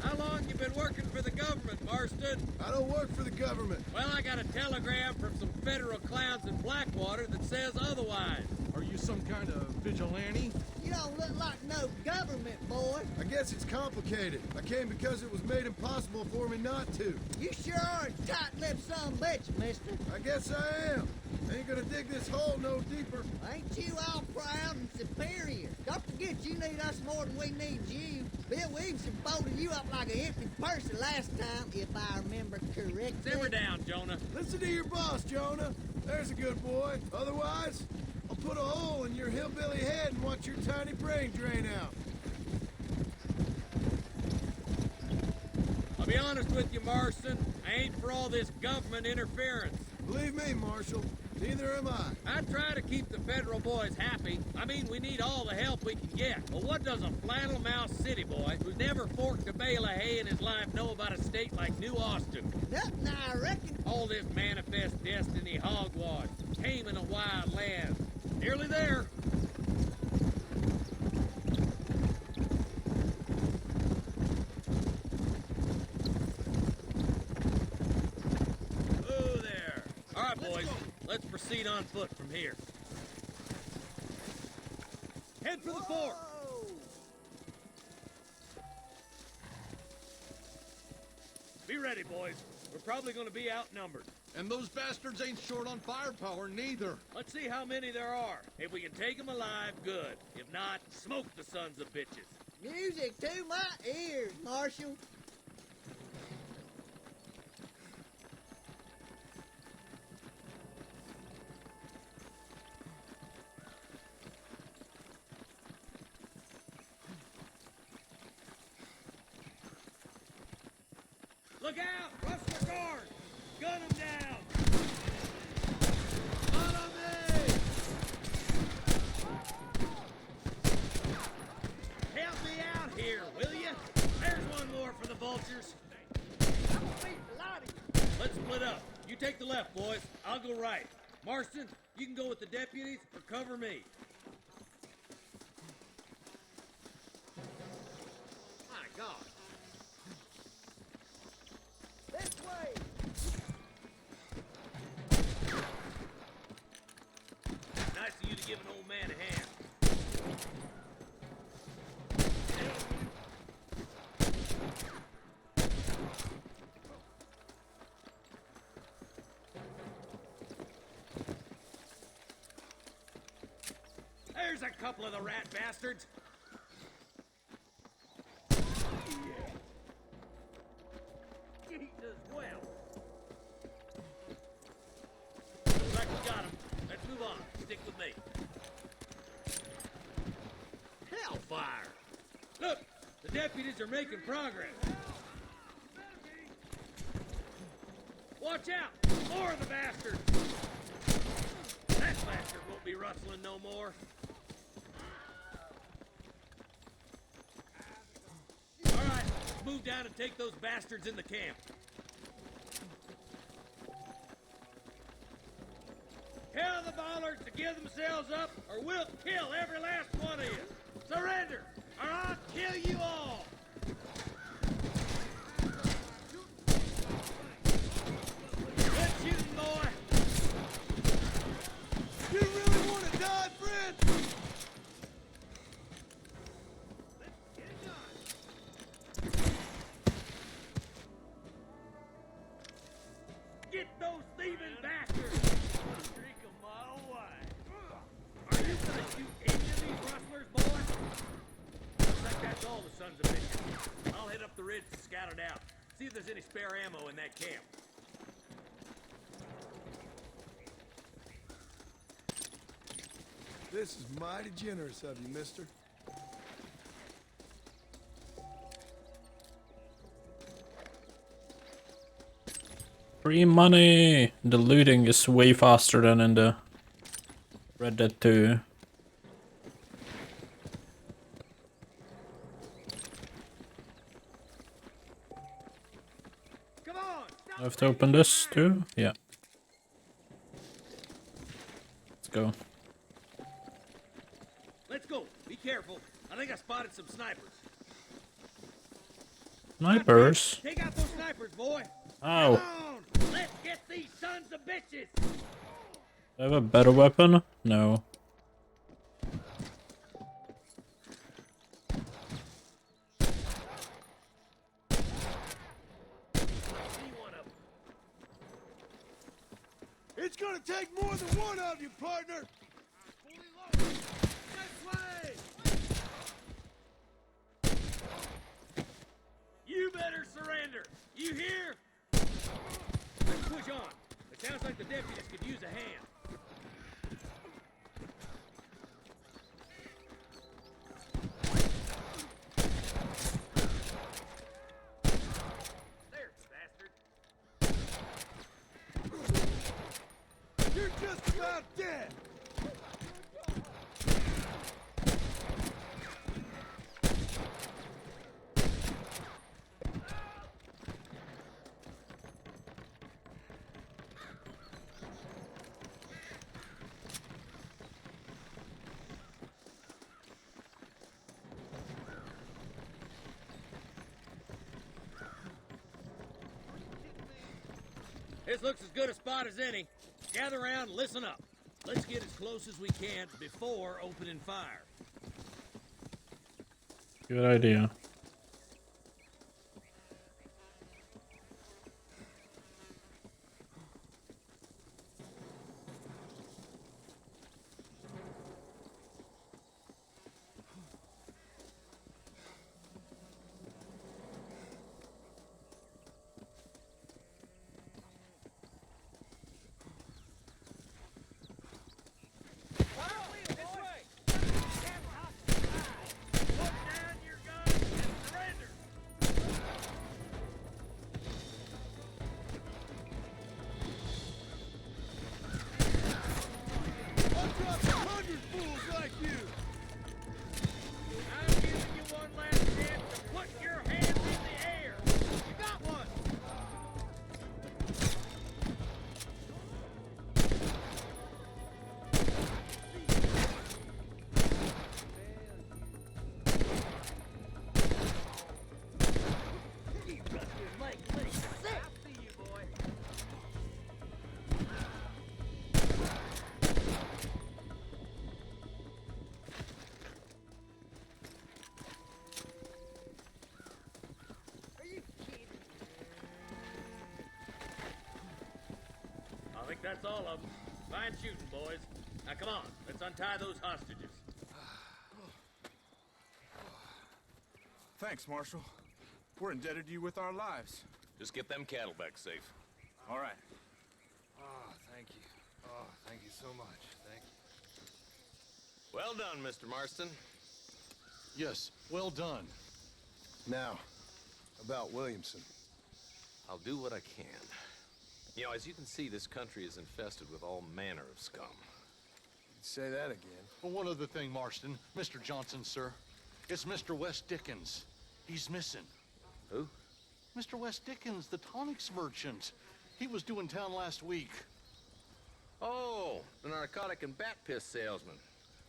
Speaker 6: How long you been working for the government, Marston?
Speaker 11: I don't work for the government.
Speaker 6: Well, I got a telegram from some federal clowns in Blackwater that says otherwise.
Speaker 11: Are you
Speaker 12: you some kind of vigilante?
Speaker 3: You don't look like no government, boy.
Speaker 11: I guess it's complicated. I came because it was made impossible for me not to.
Speaker 3: You sure are a tight-lipped son of a bitch, mister.
Speaker 11: I guess I am. Ain't gonna dig this hole no deeper.
Speaker 3: Ain't you all proud and superior? Don't forget you need us more than we need you. Bill Williamson folded you up like an empty purse the last time, if I remember correctly.
Speaker 14: Simmer down, Jonah.
Speaker 11: Listen to your boss, Jonah. There's a good boy. Otherwise, I'll put a hole in your hillbilly head and watch your tiny brain drain out.
Speaker 14: I'll be honest with you, Marston. I ain't for all this government interference.
Speaker 11: Believe me, Marshal, neither am I.
Speaker 14: I try to keep the federal boys happy. I mean, we need all the help we can get. But what does a flannel-mouthed city boy who's never forked a bale of hay in his life know about a state like New Austin?
Speaker 3: Nothing, I reckon.
Speaker 14: All this manifest destiny hogwash, taming a wild land. Nearly there. Oh, there. All right, boys. Let's proceed on foot from here. Head for the fort. Be ready, boys. We're probably going to be outnumbered.
Speaker 12: And those bastards ain't short on firepower, neither.
Speaker 14: Let's see how many there are. If we can take them alive, good. If not, smoke the sons of bitches.
Speaker 3: Music to my ears, Marshal.
Speaker 14: Look out! Rustler guard! Gun them down! Not on me! Help me out here, will you? There's one more for the vultures. Let's split up. You take the left, boys. I'll go right. Marston, you can go with the deputies or cover me. My God.
Speaker 3: This way!
Speaker 14: Nice of you to give an old man a hand. There's a couple of the rat bastards. Jesus, well. Looks like we got him. Let's move on. Stick with me. Hellfire! Look, the deputies are making progress. Watch out! More of the bastards! That bastard won't be rustling no more. All right, let's move down and take those bastards in the camp. Tell the bollards to give themselves up, or we'll kill every last one of you. Surrender, or I'll kill you all. Good shooting, boy.
Speaker 11: You really want to die, friend?
Speaker 14: Get those thieving bastards! Drink a mile wide. Are you gonna shoot any of these rustlers, boy? Looks like that's all the sons of bitches. I'll head up the ridge to scout it out. See if there's any spare ammo in that camp.
Speaker 11: This is mighty generous of you, mister.
Speaker 1: Free money! The looting is way faster than in the Red Dead 2.
Speaker 14: Come on!
Speaker 1: I have to open this too? Yeah. Let's go.
Speaker 14: Let's go. Be careful. I think I spotted some snipers.
Speaker 1: Snipers?
Speaker 14: Take out those snipers, boy.
Speaker 1: Ow.
Speaker 14: Come on. Let's get these sons of bitches.
Speaker 1: Do I have a better weapon? No.
Speaker 11: It's gonna take more than one of you, partner! Fully loaded! This way!
Speaker 14: You better surrender! You hear? Let's push on. It sounds like the deputies could use a hand. There, bastard.
Speaker 11: You're just about dead!
Speaker 14: This looks as good a spot as any. Gather around and listen up. Let's get as close as we can before opening fire.
Speaker 1: Good idea.
Speaker 14: I think that's all of them. Fine shooting, boys. Now come on, let's untie those hostages.
Speaker 11: Thanks, Marshal. We're indebted to you with our lives.
Speaker 13: Just get them cattle back safe.
Speaker 11: All right.
Speaker 7: Oh, thank you. Oh, thank you so much. Thank you.
Speaker 13: Well done, Mr. Marston.
Speaker 12: Yes, well done.
Speaker 7: Now, about Williamson.
Speaker 13: I'll do what I can. You know, as you can see, this country is infested with all manner of scum.
Speaker 7: Say that again.
Speaker 12: Well, one other thing, Marston. Mr. Johnson, sir. It's Mr. West Dickens. He's missing.
Speaker 13: Who?
Speaker 12: Mr. West Dickens, the tonics merchant. He was due in town last week.
Speaker 13: Oh, the narcotic and bat piss salesman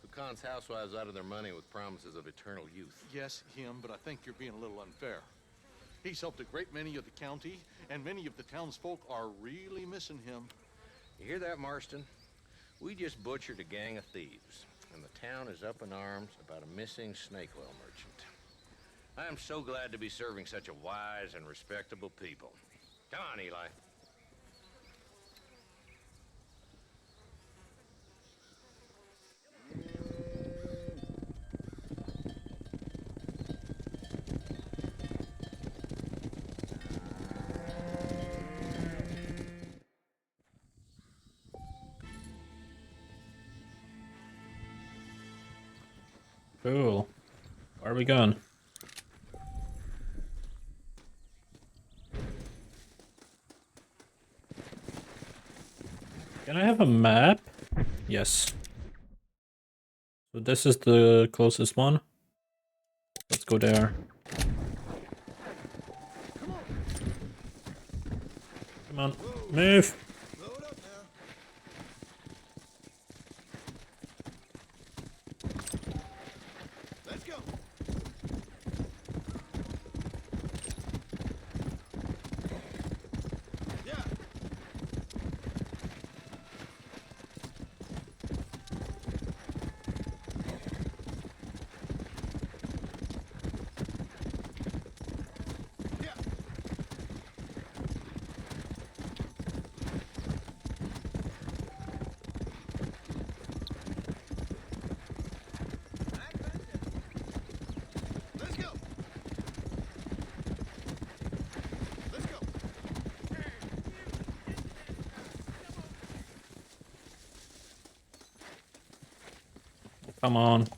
Speaker 13: who cons housewives out of their money with promises of eternal youth.
Speaker 12: Yes, him, but I think you're being a little unfair. He's helped a great many of the county, and many of the townsfolk are really missing him.
Speaker 13: You hear that, Marston? We just butchered a gang of thieves, and the town is up in arms about a missing snake oil merchant. I am so glad to be serving such a wise and respectable people. Come on, Eli.
Speaker 1: Cool. Where are we going? Can I have a map? Yes. So this is the closest one. Let's go there. Come on, move!
Speaker 11: Load up now. Let's go. Yeah. Yeah.
Speaker 1: Come on.
Speaker 9: Mr.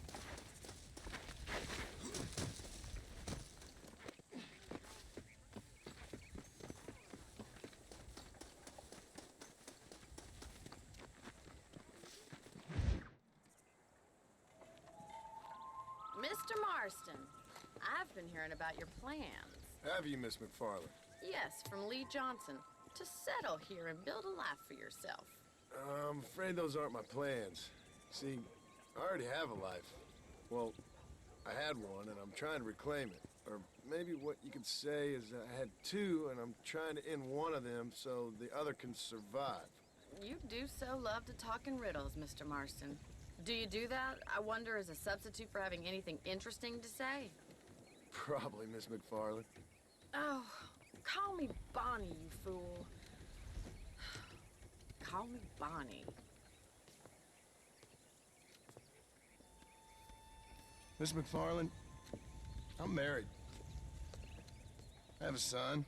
Speaker 9: Marston, I've been hearing about your plans.
Speaker 7: Have you, Miss McFarland?
Speaker 9: Yes, from Lee Johnson. To settle here and build a life for yourself.
Speaker 7: I'm afraid those aren't my plans. See, I already have a life. Well, I had one, and I'm trying to reclaim it. Or maybe what you could say is I had two, and I'm trying to end one of them so the other can survive.
Speaker 9: You do so love to talk in riddles, Mr. Marston. Do you do that, I wonder, as a substitute for having anything interesting to say?
Speaker 7: Probably, Miss McFarland.
Speaker 9: Oh, call me Bonnie, you fool. Call me Bonnie.
Speaker 7: Miss McFarland, I'm married. I have a son.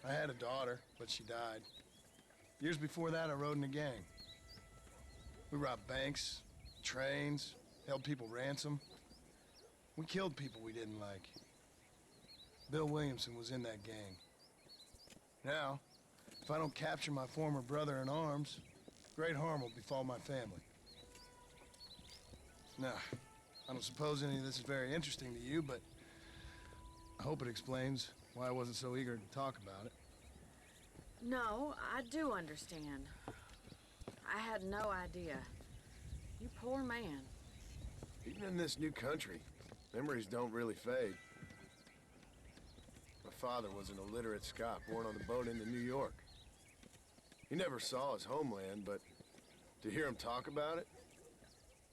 Speaker 7: I had a daughter, but she died. Years before that, I rode in a gang. We robbed banks, trains, held people ransom. We killed people we didn't like. Bill Williamson was in that gang. Now, if I don't capture my former brother in arms, great harm will befall my family. Now, I don't suppose any of this is very interesting to you, but I hope it explains why I wasn't so eager to talk about it.
Speaker 9: No, I do understand. I had no idea. You poor man.
Speaker 7: Even in this new country, memories don't really fade. My father was an illiterate Scot born on the boat into New York. He never saw his homeland, but to hear him talk about it,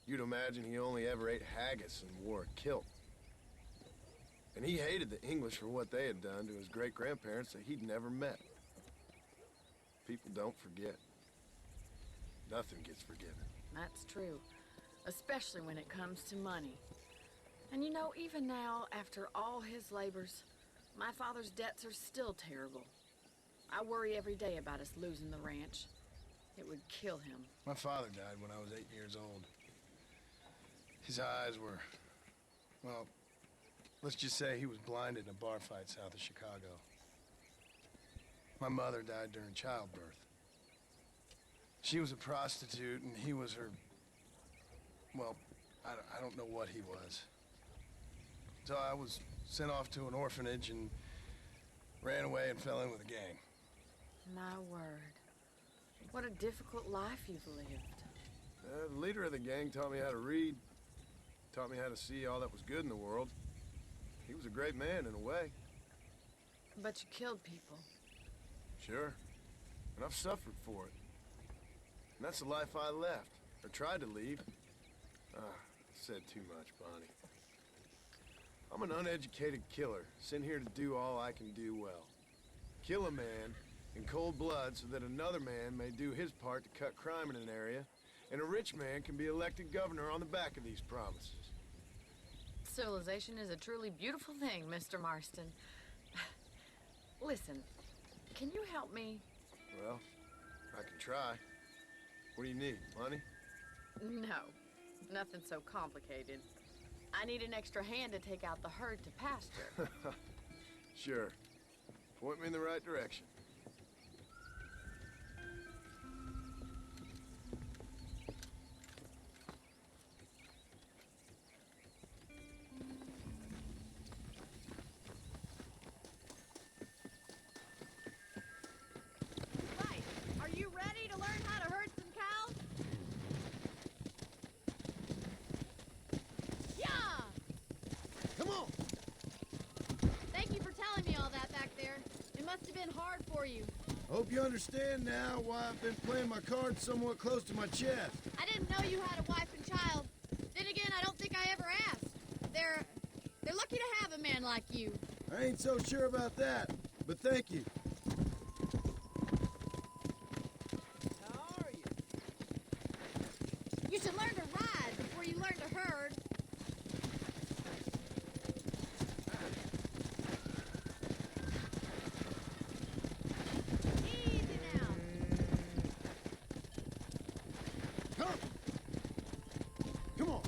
Speaker 7: you'd imagine he only ever ate haggis and wore a kilt. And he hated the English for what they had done to his great-grandparents that he'd never met. People don't forget. Nothing gets forgiven.
Speaker 9: That's true. Especially when it comes to money. And you know, even now, after all his labors, my father's debts are still terrible. I worry every day about us losing the ranch. It would kill him.
Speaker 7: My father died when I was 8 years old. His eyes were, well, let's just say he was blinded in a bar fight south of Chicago. My mother died during childbirth. She was a prostitute, and he was her, well, I don't know what he was. So I was sent off to an orphanage and ran away and fell in with a gang.
Speaker 9: My word. What a difficult life you've lived.
Speaker 7: The leader of the gang taught me how to read, taught me how to see all that was good in the world. He was a great man in a way.
Speaker 9: But you killed people.
Speaker 7: Sure. And I've suffered for it. And that's the life I left, or tried to leave. I said too much, Bonnie. I'm an uneducated killer, sent here to do all I can do well. Kill a man in cold blood so that another man may do his part to cut crime in an area, and a rich man can be elected governor on the back of these promises.
Speaker 9: Civilization is a truly beautiful thing, Mr. Marston. Listen, can you help me?
Speaker 7: Well, I can try. What do you need, money?
Speaker 9: No, nothing so complicated. I need an extra hand to take out the herd to pasture.
Speaker 7: Sure. Point me in the right direction.
Speaker 10: Right. Are you ready to learn how to herd some cows? Yeah!
Speaker 11: Come on!
Speaker 10: Thank you for telling me all that back there. It must have been hard for you.
Speaker 11: Hope you understand now why I've been playing my cards somewhat close to my chest.
Speaker 10: I didn't know you had a wife and child. Then again, I don't think I ever asked. They're lucky to have a man like you.
Speaker 11: I ain't so sure about that, but thank you.
Speaker 10: How are you? You should learn to ride before you learn to herd. Easy now.
Speaker 11: Come! Come on!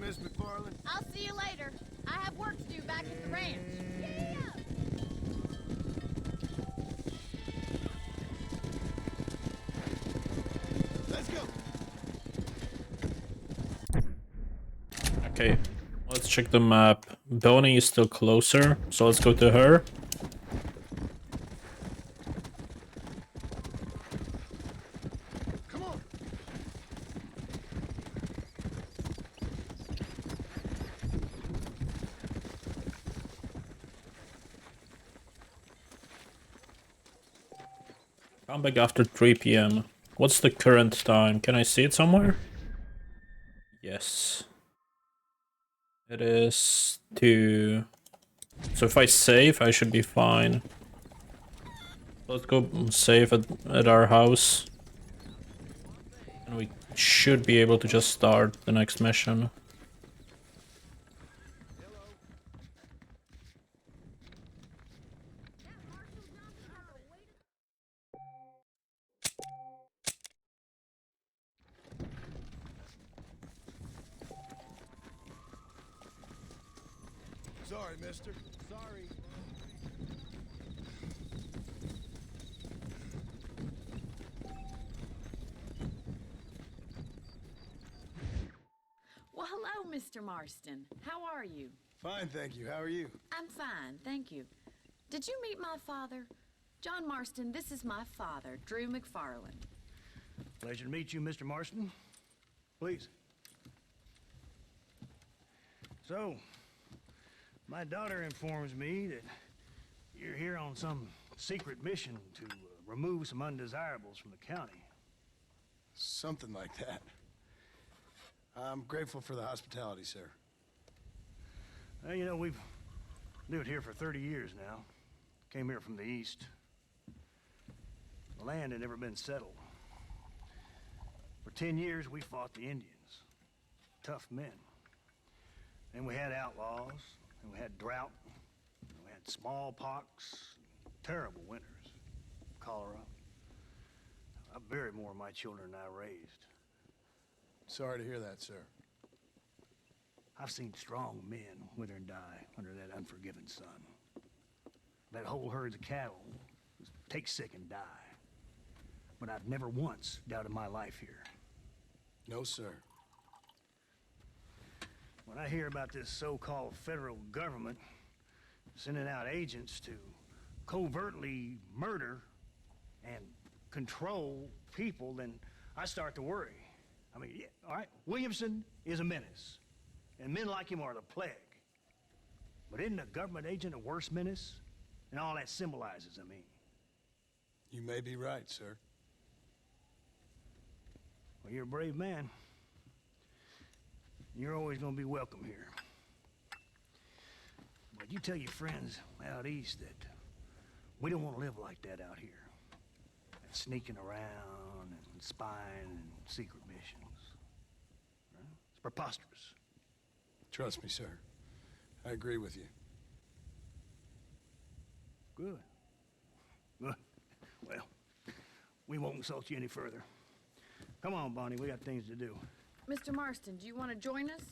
Speaker 11: Miss McFarland.
Speaker 10: I'll see you later. I have work to do back at the ranch.
Speaker 11: Let's go.
Speaker 1: Okay, let's check the map. Bonnie is still closer, so let's go to her.
Speaker 11: Come on.
Speaker 1: Come back after 3 p.m. What's the current time? Can I see it somewhere? Yes. It is 2. So if I save, I should be fine. Let's go save at our house. And we should be able to just start the next mission.
Speaker 11: Sorry, mister. Sorry.
Speaker 9: Well, hello, Mr. Marston. How are you?
Speaker 7: Fine, thank you. How are you?
Speaker 9: I'm fine, thank you. Did you meet my father? John Marston, this is my father, Drew McFarland.
Speaker 15: Pleasure to meet you, Mr. Marston. Please. So, my daughter informs me that you're here on some secret mission to remove some undesirables from the county.
Speaker 7: Something like that. I'm grateful for the hospitality, sir.
Speaker 15: Well, you know, we've lived here for 30 years now. Came here from the east. The land had never been settled. For 10 years, we fought the Indians. Tough men. Then we had outlaws, and we had drought, and we had smallpox, terrible winters, cholera. I buried more of my children than I raised.
Speaker 7: Sorry to hear that, sir.
Speaker 15: I've seen strong men wither and die under that unforgiving sun. That whole herds of cattle take sick and die. But I've never once doubted my life here.
Speaker 7: No, sir.
Speaker 15: When I hear about this so-called federal government sending out agents to covertly murder and control people, then I start to worry. I mean, yeah, all right, Williamson is a menace, and men like him are the plague. But isn't a government agent a worse menace? And all that symbolizes, I mean.
Speaker 7: You may be right, sir.
Speaker 15: Well, you're a brave man. You're always gonna be welcome here. But you tell your friends out east that we don't want to live like that out here. That sneaking around and spying and secret missions. Right? It's preposterous.
Speaker 7: Trust me, sir. I agree with you.
Speaker 15: Good. Good. Well, we won't insult you any further. Come on, Bonnie, we got things to do.
Speaker 9: Mr. Marston, do you want to join us?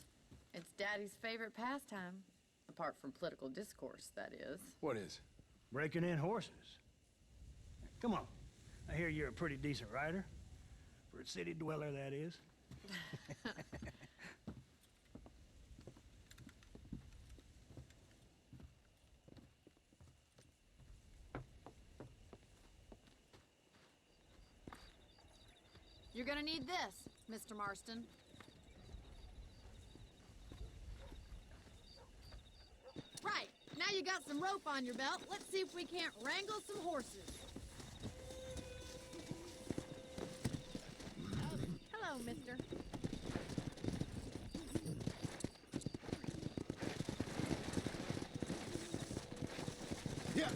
Speaker 9: It's Daddy's favorite pastime. Apart from political discourse, that is.
Speaker 7: What is?
Speaker 15: Breaking in horses. Come on. I hear you're a pretty decent rider. For a city dweller, that is.
Speaker 10: You're gonna need this, Mr. Marston. Right, now you got some rope on your belt, let's see if we can't wrangle some horses. Hello, mister.
Speaker 11: Yeah.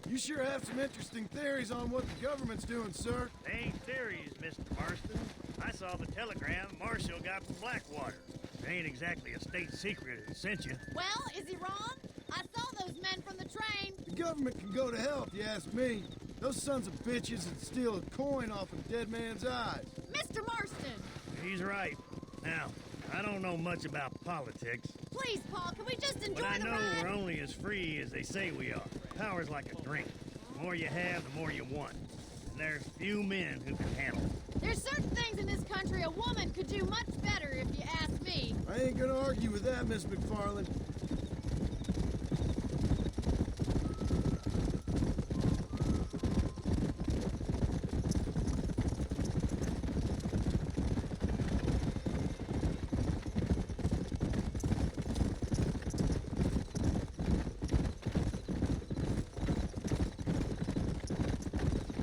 Speaker 11: You sure have some interesting theories on what the government's doing, sir.
Speaker 15: They ain't theories, Mr. Marston. I saw the telegram Marshall got from Blackwater. It ain't exactly a state secret it sent you.
Speaker 10: Well, is he wrong? I saw those men from the train.
Speaker 11: The government can go to hell if you ask me. Those sons of bitches would steal a coin off a dead man's eyes.
Speaker 10: Mr. Marston!
Speaker 15: He's right. Now, I don't know much about politics.
Speaker 10: Please, Paul, can we just enjoy
Speaker 15: But I
Speaker 10: the
Speaker 15: know
Speaker 10: ride?
Speaker 15: we're only as free as they say we are. Power's like a drink. The more you have, the more you want. And there's few men who can handle it.
Speaker 10: There's certain things in this country a woman could do much better, if you ask me.
Speaker 11: I ain't gonna argue with that, Miss McFarland.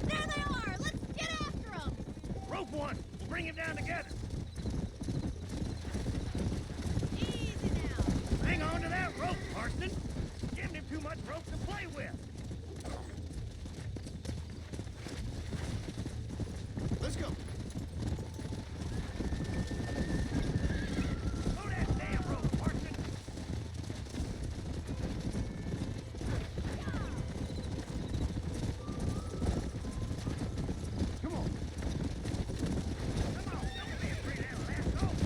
Speaker 10: There they are! Let's get after them!
Speaker 15: Rope one! We'll bring him down together.
Speaker 10: Easy now.
Speaker 15: Hang on to that rope, Marston. Giving him too much rope to play with.
Speaker 11: Let's go.
Speaker 15: Throw that damn rope, Marston.
Speaker 11: Come on.
Speaker 15: Come on, don't be afraid of that last rope.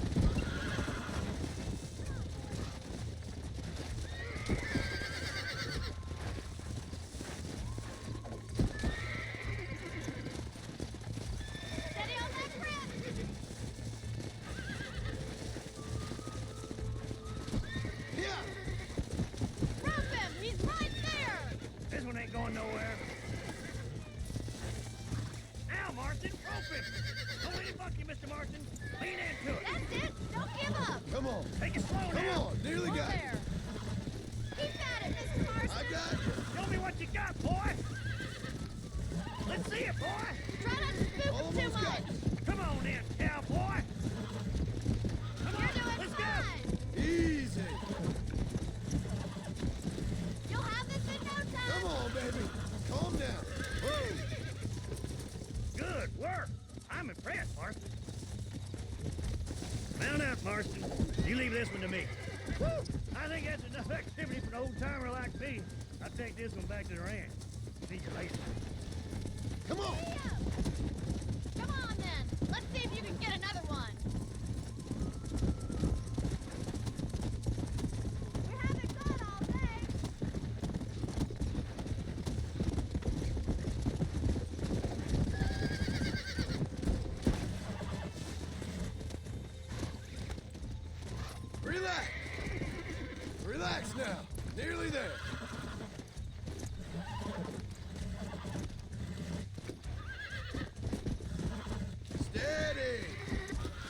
Speaker 10: Steady on that grip!
Speaker 11: Yeah.
Speaker 10: Rope him! He's right there!
Speaker 15: This one ain't going nowhere. Now, Marston, rope him. Don't let him buck you, Mr. Marston. Lean into it.
Speaker 10: That's it! Don't give up!
Speaker 11: Come on.
Speaker 15: Take it slow
Speaker 11: Come
Speaker 15: now.
Speaker 11: on. Nearly
Speaker 10: Hold
Speaker 11: got it.
Speaker 10: there! Keep at it, Mr. Marston!
Speaker 11: I got you.
Speaker 15: Show me what you got, boy. Let's see it, boy.
Speaker 10: Try not to spook him too
Speaker 11: Almost got
Speaker 10: much!
Speaker 11: you.
Speaker 15: Come on then, cowboy. Come
Speaker 10: You're
Speaker 15: on,
Speaker 10: doing
Speaker 15: let's go.
Speaker 10: fine!
Speaker 11: Easy.
Speaker 10: You'll have this in no time!
Speaker 11: Come on, baby. Calm down. Whoa.
Speaker 15: Good work. I'm impressed, Marston. Mount up, Marston. You leave this one to me. Woo! I think that's enough activity for an old-timer like me. I'll take this one back to the ranch. See you later.
Speaker 11: Come on.
Speaker 10: Giddy up. Come on, then! Let's see if you can get another one! We haven't gone all day!
Speaker 11: Relax. Relax now. Nearly there. Steady.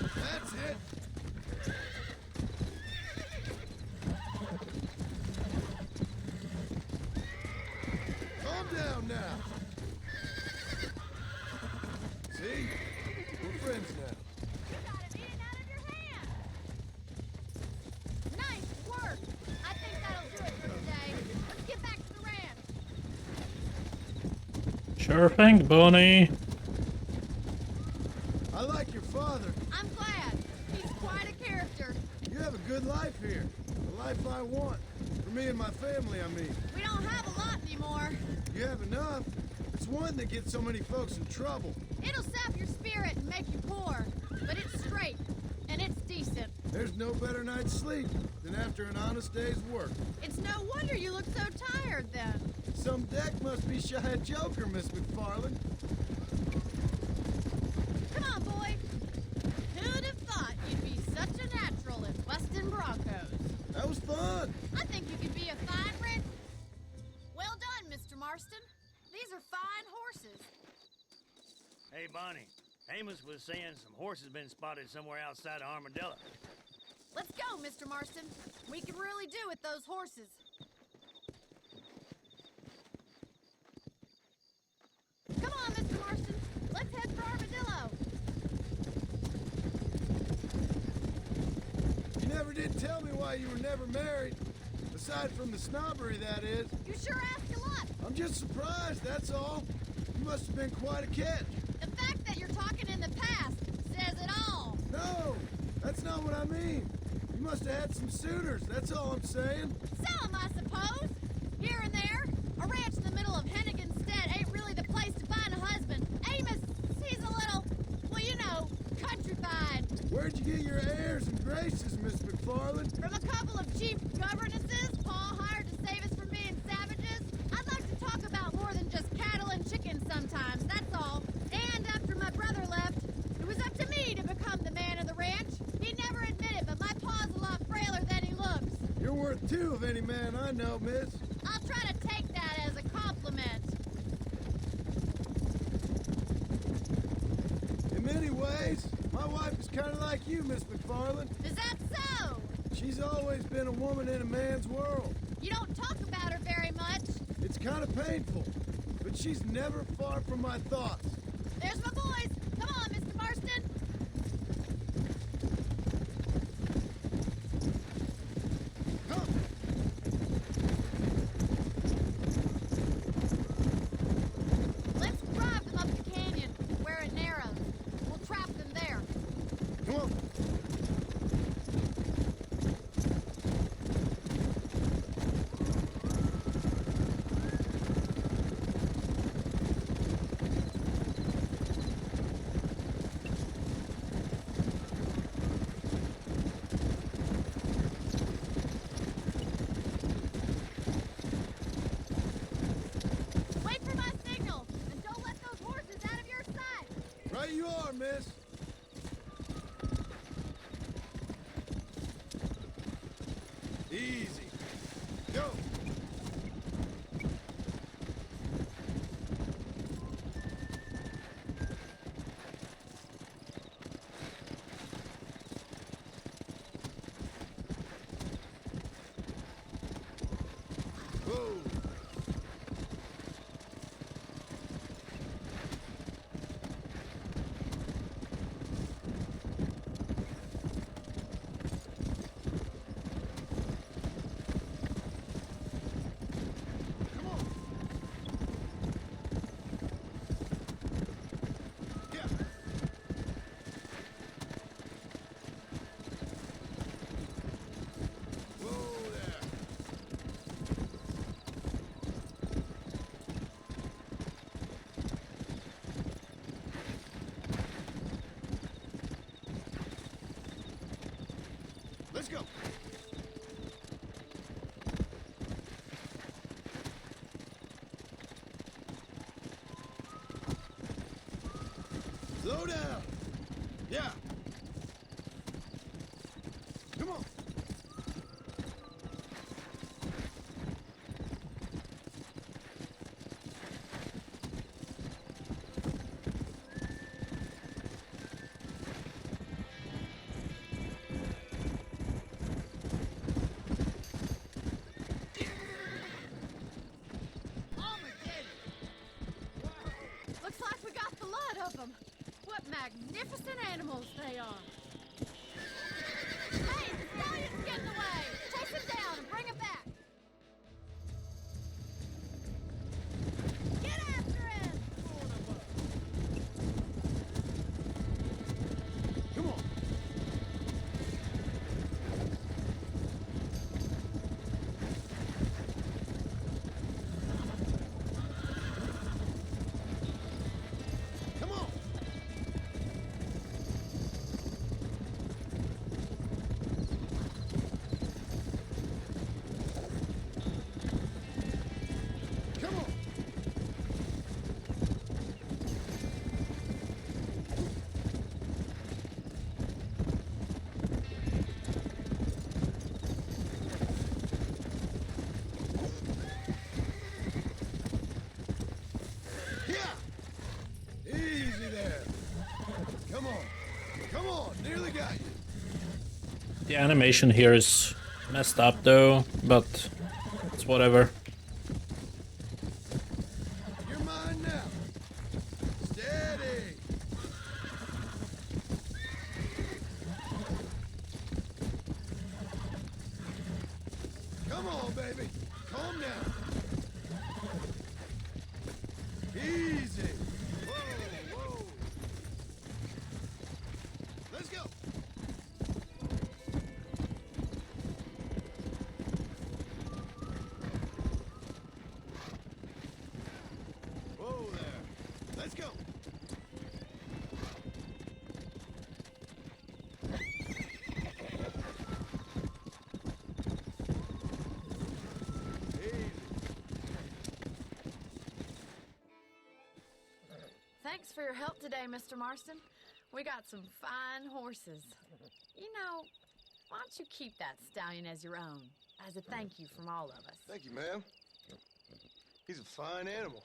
Speaker 11: That's it. Calm down now. See? We're friends now.
Speaker 10: You got it eaten out of your hand! Nice work! I think that'll do it for today. Let's get back to the ranch.
Speaker 1: Sure thing, Bonnie.
Speaker 11: I like your father.
Speaker 10: I'm glad. He's quite a character.
Speaker 11: You have a good life here. The life I want. For me and my family, I mean.
Speaker 10: We don't have a lot anymore.
Speaker 11: You have enough. It's one that gets so many folks in trouble.
Speaker 10: It'll sap your spirit and make you poor. But it's straight. And it's decent.
Speaker 11: There's no better night's sleep than after an honest day's work.
Speaker 10: It's no wonder you look so tired then.
Speaker 11: Some deck must be shy of Joker, Miss McFarland.
Speaker 10: Come on, boy. Who'd have thought you'd be such a natural in Weston Broncos?
Speaker 11: That was fun.
Speaker 10: I think you could be a fine red... Well done, Mr. Marston. These are fine horses.
Speaker 15: Hey, Bonnie. Amos was saying some horses been spotted somewhere outside of Armadillo.
Speaker 10: Let's go, Mr. Marston. We can really do with those horses. Come on, Mr. Marston. Let's head for Armadillo.
Speaker 11: You never did tell me why you were never married. Aside from the snobbery, that is.
Speaker 10: You sure ask a lot.
Speaker 11: I'm just surprised, that's all. You must have been quite a catch.
Speaker 10: The fact that you're talking in the past says it all.
Speaker 11: No, that's not what I mean. You must have had some suitors, that's all I'm saying.
Speaker 10: Some, I suppose. Here and there. A ranch in the middle of Hennigan's Stead ain't really the place to
Speaker 11: get your airs and graces, Miss McFarland?
Speaker 10: From a couple of cheap governesses Paul hired to save us from being savages? I'd like to talk about more than just cattle and chickens sometimes, that's all. And after my brother left, it was up to me to become the man of the ranch. He never admitted, but my paw's a lot frailer than he looks.
Speaker 11: You're worth two of any man I know, miss.
Speaker 10: I'll try to take that as a compliment.
Speaker 11: In many ways, my wife is kind of like you, Miss McFarland.
Speaker 10: Is that so?
Speaker 11: She's always been a woman in a man's world.
Speaker 10: You don't talk about her very much.
Speaker 11: It's kind of painful, but she's never far from my thoughts.
Speaker 10: There's my boys. Come on, Mr. Marston. Let's drive them up the canyon where it narrows. We'll trap them there.
Speaker 11: Come on.
Speaker 10: Wait for my signal, and don't let those horses out of your sight.
Speaker 11: Right you are, miss. Easy. Go. Whoa. Come on. Yeah. Whoa there. Let's go. Slow down. Yeah. Come on.
Speaker 10: Looks like we got the lot of them. What magnificent animals they are. Hey, the stallion's getting away. Chase him down and bring him back. Get after him.
Speaker 11: Come on. Come on. Come on. Yeah. Easy there. Come on. Come on. Nearly got you.
Speaker 1: The animation here is messed up though, but it's whatever.
Speaker 11: You're mine now. Steady. Come on, baby. Calm down. Easy. Whoa, whoa. Let's go. Whoa there. Let's go.
Speaker 9: for your help today, Mr. Marston. We got some fine horses. You know, why don't you keep that stallion as your own, as a thank you from all of us?
Speaker 7: Thank you, ma'am. He's a fine animal.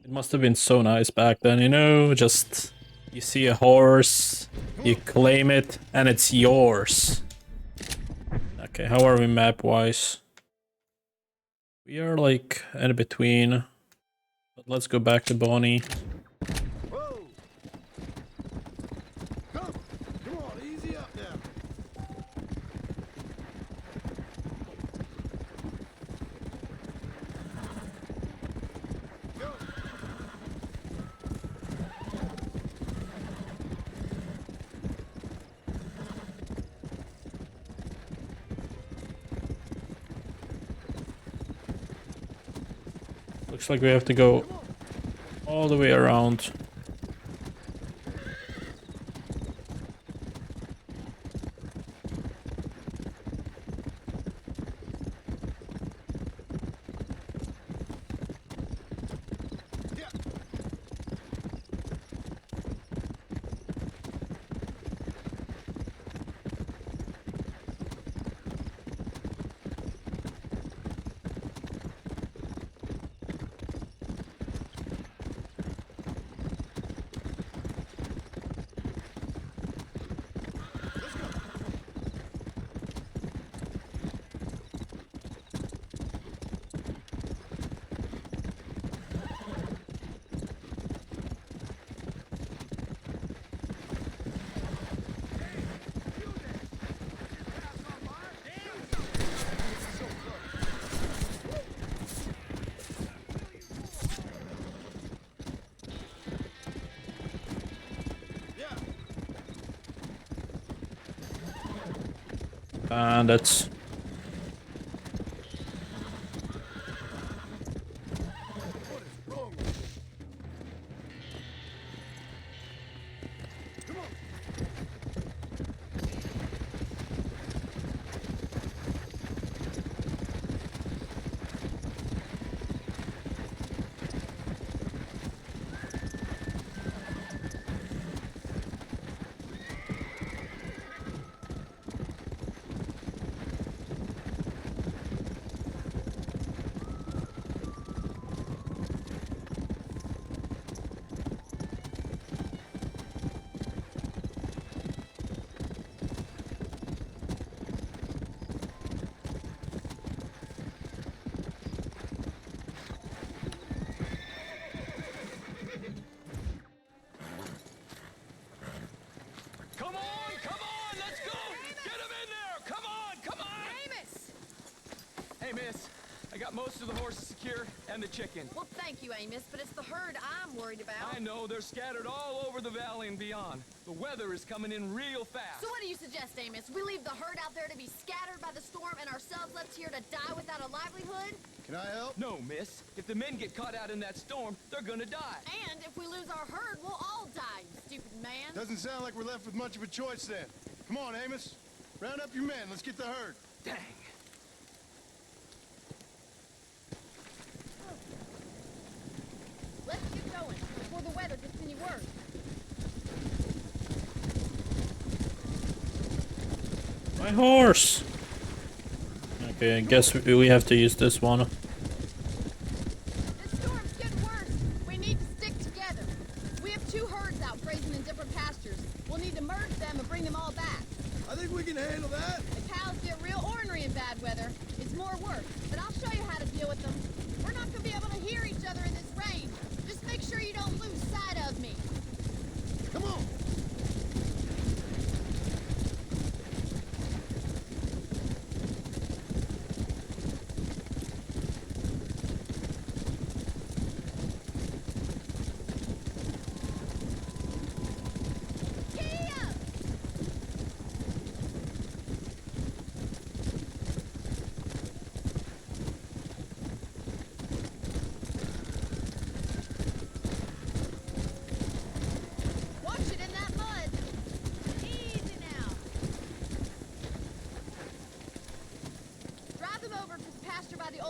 Speaker 1: It must have been so nice back then, you know, just you see a horse, you claim it, and it's yours. Okay, how are we map-wise? We are like in between, but let's go back to Bonnie.
Speaker 11: Whoa! Come on, easy up now. Go.
Speaker 1: Looks like we have to go all the way around. Bandits.
Speaker 16: Most of the horses secure and the chicken.
Speaker 9: Well, thank you, Amos, but it's the herd I'm worried about.
Speaker 16: I know, they're scattered all over the valley and beyond. The weather is coming in real fast.
Speaker 10: So what do you suggest, Amos? We leave the herd out there to be scattered by the storm and ourselves left here to die without a livelihood?
Speaker 7: Can I help?
Speaker 16: No, miss. If the men get caught out in that storm, they're gonna die.
Speaker 10: And if we lose our herd, we'll all die, you stupid man.
Speaker 7: Doesn't sound like we're left with much of a choice then. Come on, Amos. Round up your men. Let's get the herd.
Speaker 16: Dang.
Speaker 10: Let's get going before the weather gets any worse.
Speaker 1: My horse! Okay, I guess we have to use this one.
Speaker 10: This storm's getting worse. We need to stick together. We have two herds out grazing in different pastures. We'll need to merge them and bring them all back.
Speaker 11: I think we can handle that.
Speaker 10: The cows get real ornery in bad weather. It's more work, but I'll show you how to deal with them. We're not going to be able to hear each other in this rain. Just make sure you don't lose sight of me.
Speaker 11: Come on.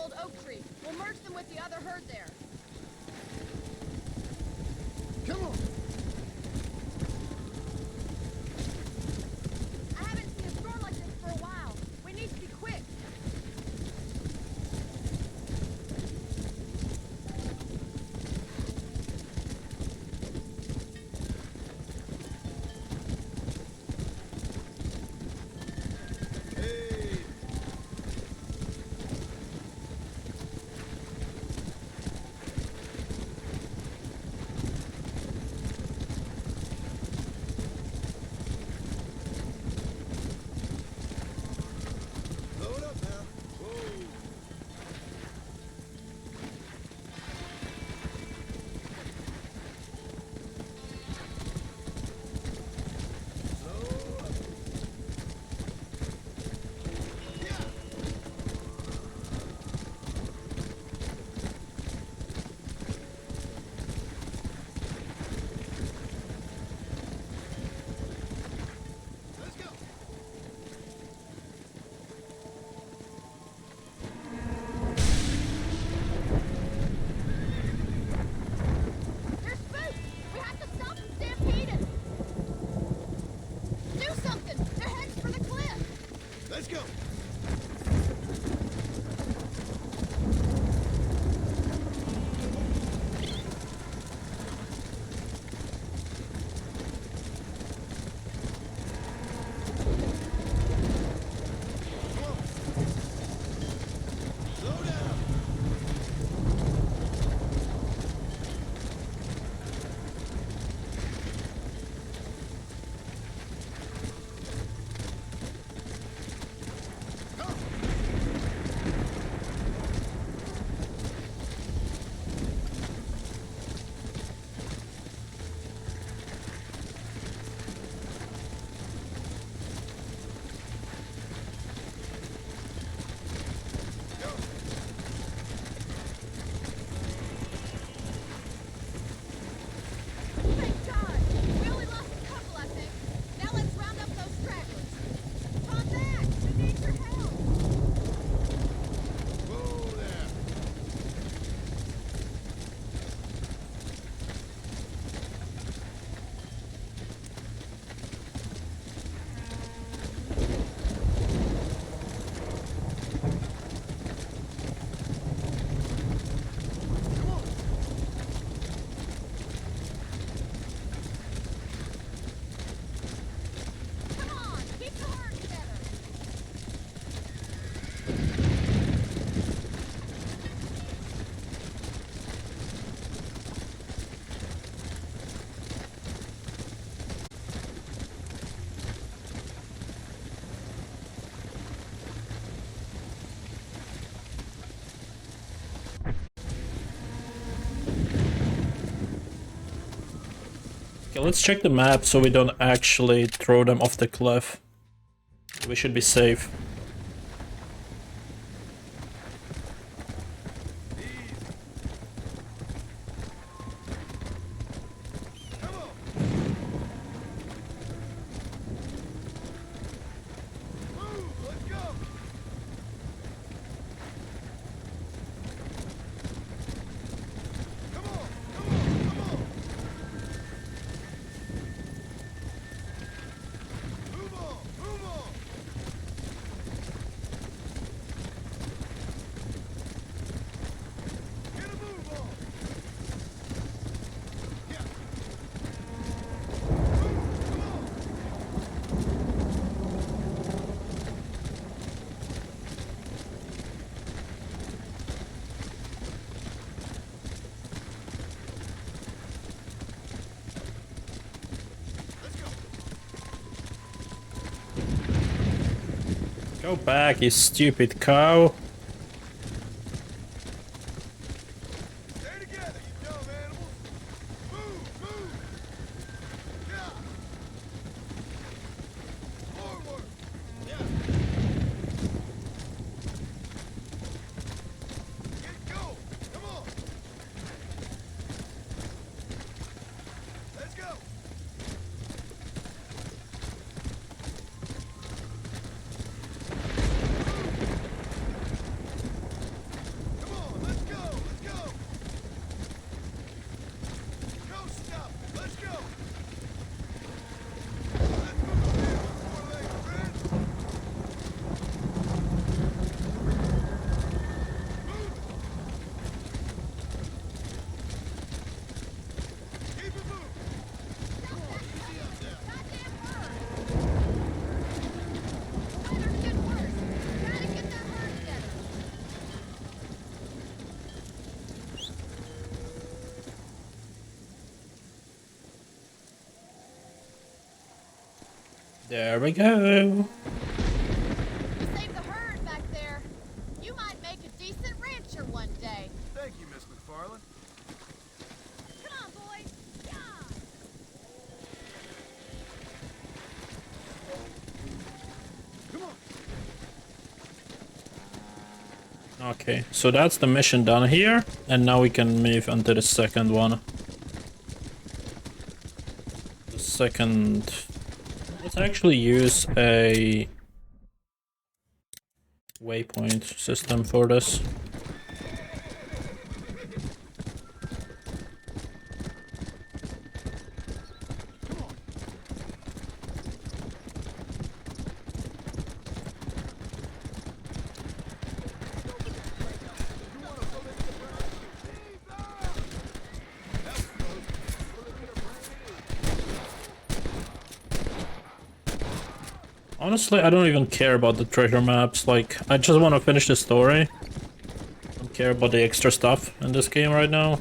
Speaker 10: old oak tree. We'll merge them with the other herd there.
Speaker 11: Come on.
Speaker 10: I haven't seen a storm like this for a while. We need to be quick.
Speaker 11: Load up now. Whoa. Slow up. Yeah. Let's go.
Speaker 10: There's spook! We have to stop them stampeding! Do something! They're heading for the cliff!
Speaker 11: Let's go. Come on. Slow down.
Speaker 10: Thank God! We only lost a couple, I think. Now let's round up those stragglers. Come back! We need your help!
Speaker 11: Whoa there. Come on.
Speaker 10: Come on! Keep the herd together!
Speaker 1: Okay, let's check the map so we don't actually throw them off the cliff. We should be safe.
Speaker 11: Come on. Move. Let's go. Come on. Come on. Come on. Move on. Move on. Get a move on. Yeah. Move. Come on. Let's go.
Speaker 1: Go back, you stupid cow.
Speaker 11: Stay together, you dumb animals. Move. Move. Yeah. Forward. Yeah. Get going. Come on. Let's go.
Speaker 1: There we go.
Speaker 10: Save the herd back there. You might make a decent rancher one day.
Speaker 11: Thank you, Miss McFarland.
Speaker 10: Come on, boys. Yeah.
Speaker 11: Come on.
Speaker 1: Okay, so that's the mission done here, and now we can move on to the second one. The second... Let's actually use a waypoint system for this. Honestly, I don't even care about the treasure maps, like, I just want to finish the story. I don't care about the extra stuff in this game right now.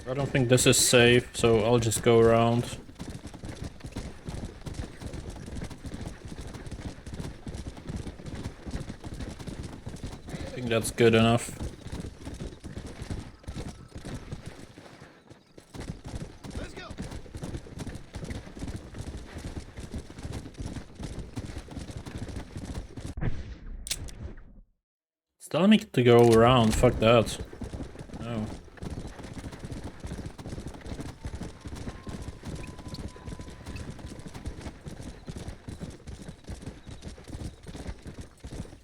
Speaker 1: I don't think this is safe, so I'll just go around. I think that's good enough.
Speaker 11: Let's go.
Speaker 1: It's telling me to go around, fuck that. No.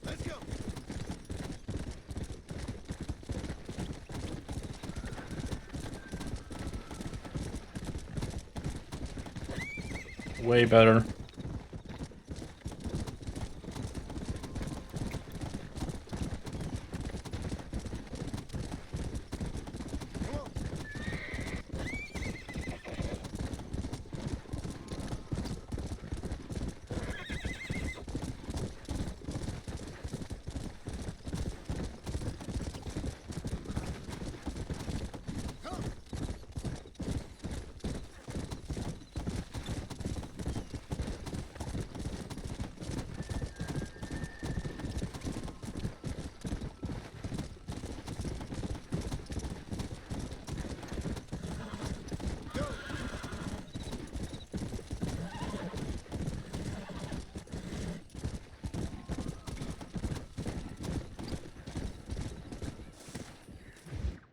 Speaker 11: Let's go.
Speaker 1: Way better.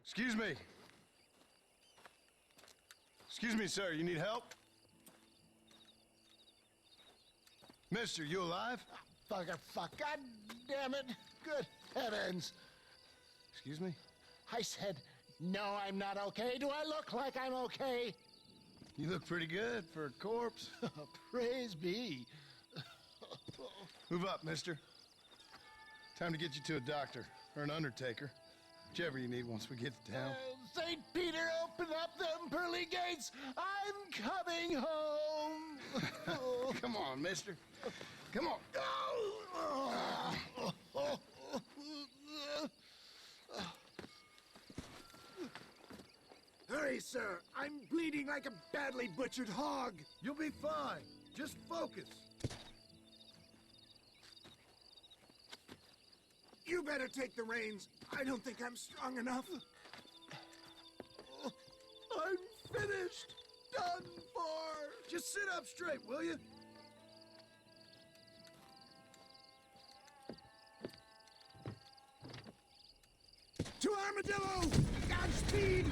Speaker 7: Excuse me. Excuse me, sir. You need help? Mister, you alive?
Speaker 11: Fuck. God damn it. Good heavens.
Speaker 7: Excuse me?
Speaker 11: I said, no, I'm not okay. Do I look like I'm okay?
Speaker 7: You look pretty good for a corpse.
Speaker 11: Praise be.
Speaker 7: Move up, mister. Time to get you to a doctor or an undertaker. Whichever you need once we get to town.
Speaker 11: St. Peter, open up them pearly gates. I'm coming home.
Speaker 7: Come on, mister. Come on.
Speaker 11: Hurry, sir. I'm bleeding like a badly butchered hog. You'll be fine. Just focus. You better take the reins. I don't think I'm strong enough. I'm finished. Done for. Just sit up straight, will you? To Armadillo! Godspeed!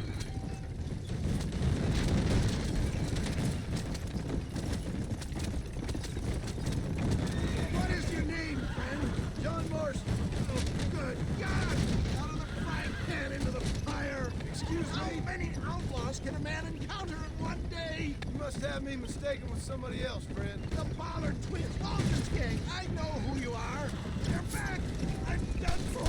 Speaker 11: What is your name, friend? John Marston. Oh, good God! Out of the frying pan into the fire. Excuse me? How many outlaws can a man encounter in one day?
Speaker 7: You must have me mistaken with somebody else, friend.
Speaker 11: The Pollard twins, Aldrich gang. I know who you are. They're back. I'm done for.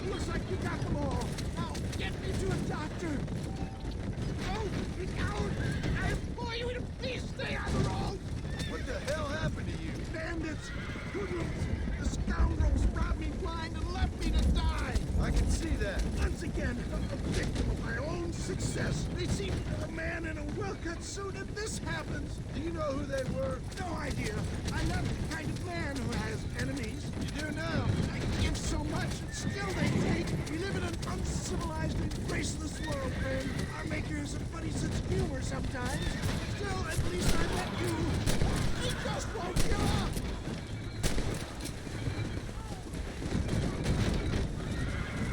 Speaker 11: Looks like you got them Hoodlums! The scoundrels robbed me blind and left me to die!
Speaker 7: I can see that.
Speaker 11: Once again, I'm a victim of my own success. They see a man in a well-cut suit and this happens.
Speaker 7: Do you know who they were?
Speaker 11: No idea. I'm not the kind of man who has enemies.
Speaker 7: You do now.
Speaker 11: I give so much and still they take. We live in an uncivilized and graceless world, friend. Our maker has a funny sense of humor sometimes. Still, at least I met you. They just won't give up.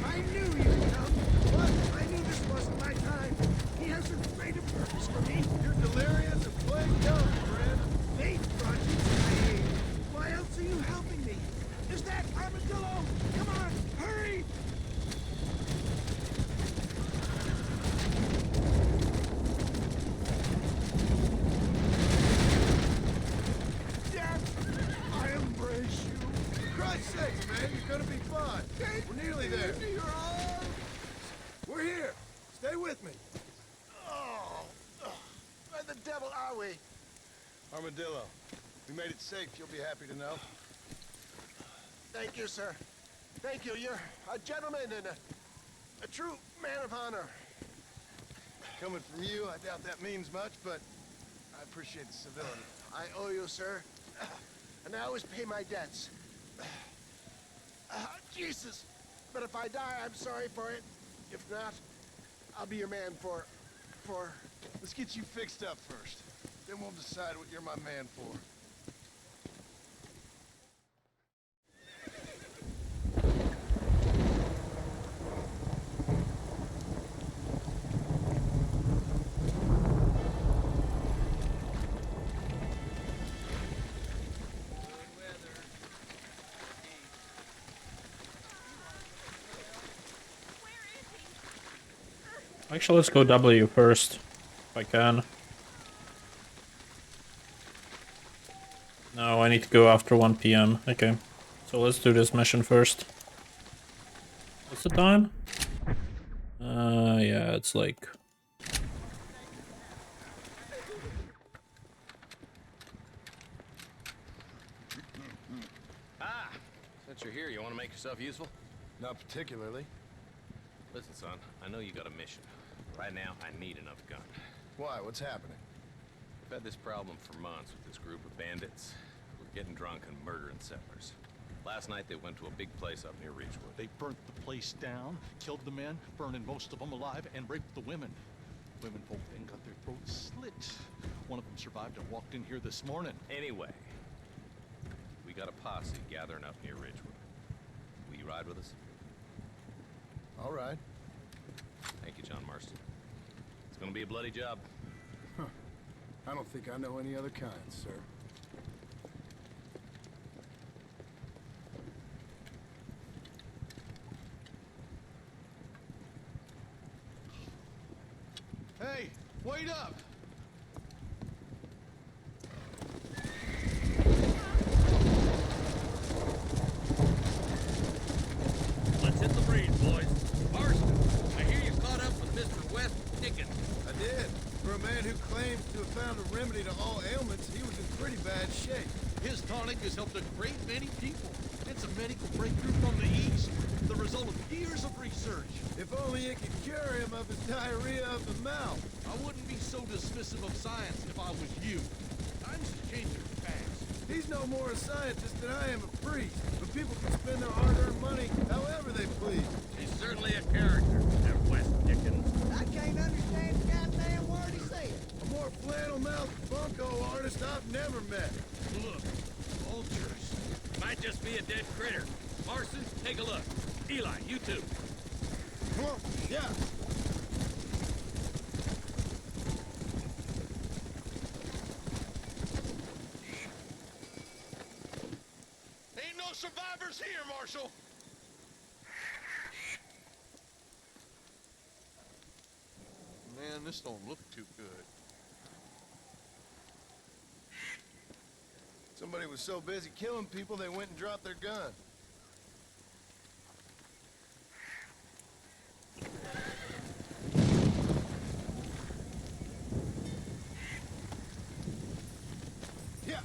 Speaker 11: I knew you'd come. But I knew this wasn't my time. He has a greater purpose for me.
Speaker 7: You're delirious and playing dumb, friend.
Speaker 11: Fate brought you to my aid. Why else are you helping me? Is that armadillo? Come on, hurry! Death, I embrace you.
Speaker 7: For Christ's sakes, man, you're gonna be fine. We're nearly there.
Speaker 11: Into your arms.
Speaker 7: We're here. Stay with me.
Speaker 11: Oh, where the devil are we?
Speaker 7: Armadillo, we made it safe. You'll be happy to know.
Speaker 11: Thank you, sir. Thank you. You're a gentleman and a true man of honor.
Speaker 7: Coming from you, I doubt that means much, but I appreciate the civility.
Speaker 11: I owe you, sir. And I always pay my debts. Jesus. But if I die, I'm sorry for it. If not, I'll be your man for...
Speaker 7: Let's get you fixed up first. Then we'll decide what you're my man for.
Speaker 1: Actually, let's go W first, if I can. No, I need to go after 1 PM. Okay, so let's do this mission first. What's the time? Yeah, it's like...
Speaker 13: Ah! Since you're here, you want to make yourself useful?
Speaker 7: Not particularly.
Speaker 13: Listen, son, I know you got a mission. Right now, I need another gun.
Speaker 7: Why? What's happening?
Speaker 13: We've had this problem for months with this group of bandits. We're getting drunk and murdering settlers. Last night, they went to a big place up near Ridgewood.
Speaker 12: They burnt the place down, killed the men, burning most of them alive, and raped the women. Women folk then got their throats slit. One of them survived and walked in here this morning.
Speaker 13: Anyway, we got a posse gathering up near Ridgewood. Will you ride with us?
Speaker 7: All right.
Speaker 13: Thank you, John Marston. It's gonna be a bloody job.
Speaker 7: Huh. I don't think I know any other kind, sir.
Speaker 12: Hey, wait up!
Speaker 6: Let's hit the breeze, boys. Marston, I hear you caught up with Mr. West Dickens.
Speaker 7: I did. For a man who claims to have found a remedy to all ailments, he was in pretty bad shape.
Speaker 12: His tonic has helped a great many people. It's a medical breakthrough from the East, the result of years of research.
Speaker 7: If only it could cure him of his diarrhea of the mouth.
Speaker 12: I wouldn't be so dismissive of science if I was you. Times are changing fast.
Speaker 7: He's no more a scientist than I am a priest, but people can spend their hard-earned money however they please.
Speaker 6: He's certainly a character, that West Dickens.
Speaker 11: I can't understand a goddamn word he said.
Speaker 7: A more flannel-mouthed bunko artist I've never met.
Speaker 6: Look, vultures. Might just be a dead critter. Marston, take a look. Eli, you too.
Speaker 7: Huh? Yeah.
Speaker 12: Ain't no survivors here, Marshal! Man, this don't look too good.
Speaker 7: Somebody was so busy killing people, they went and dropped their gun. Yeah.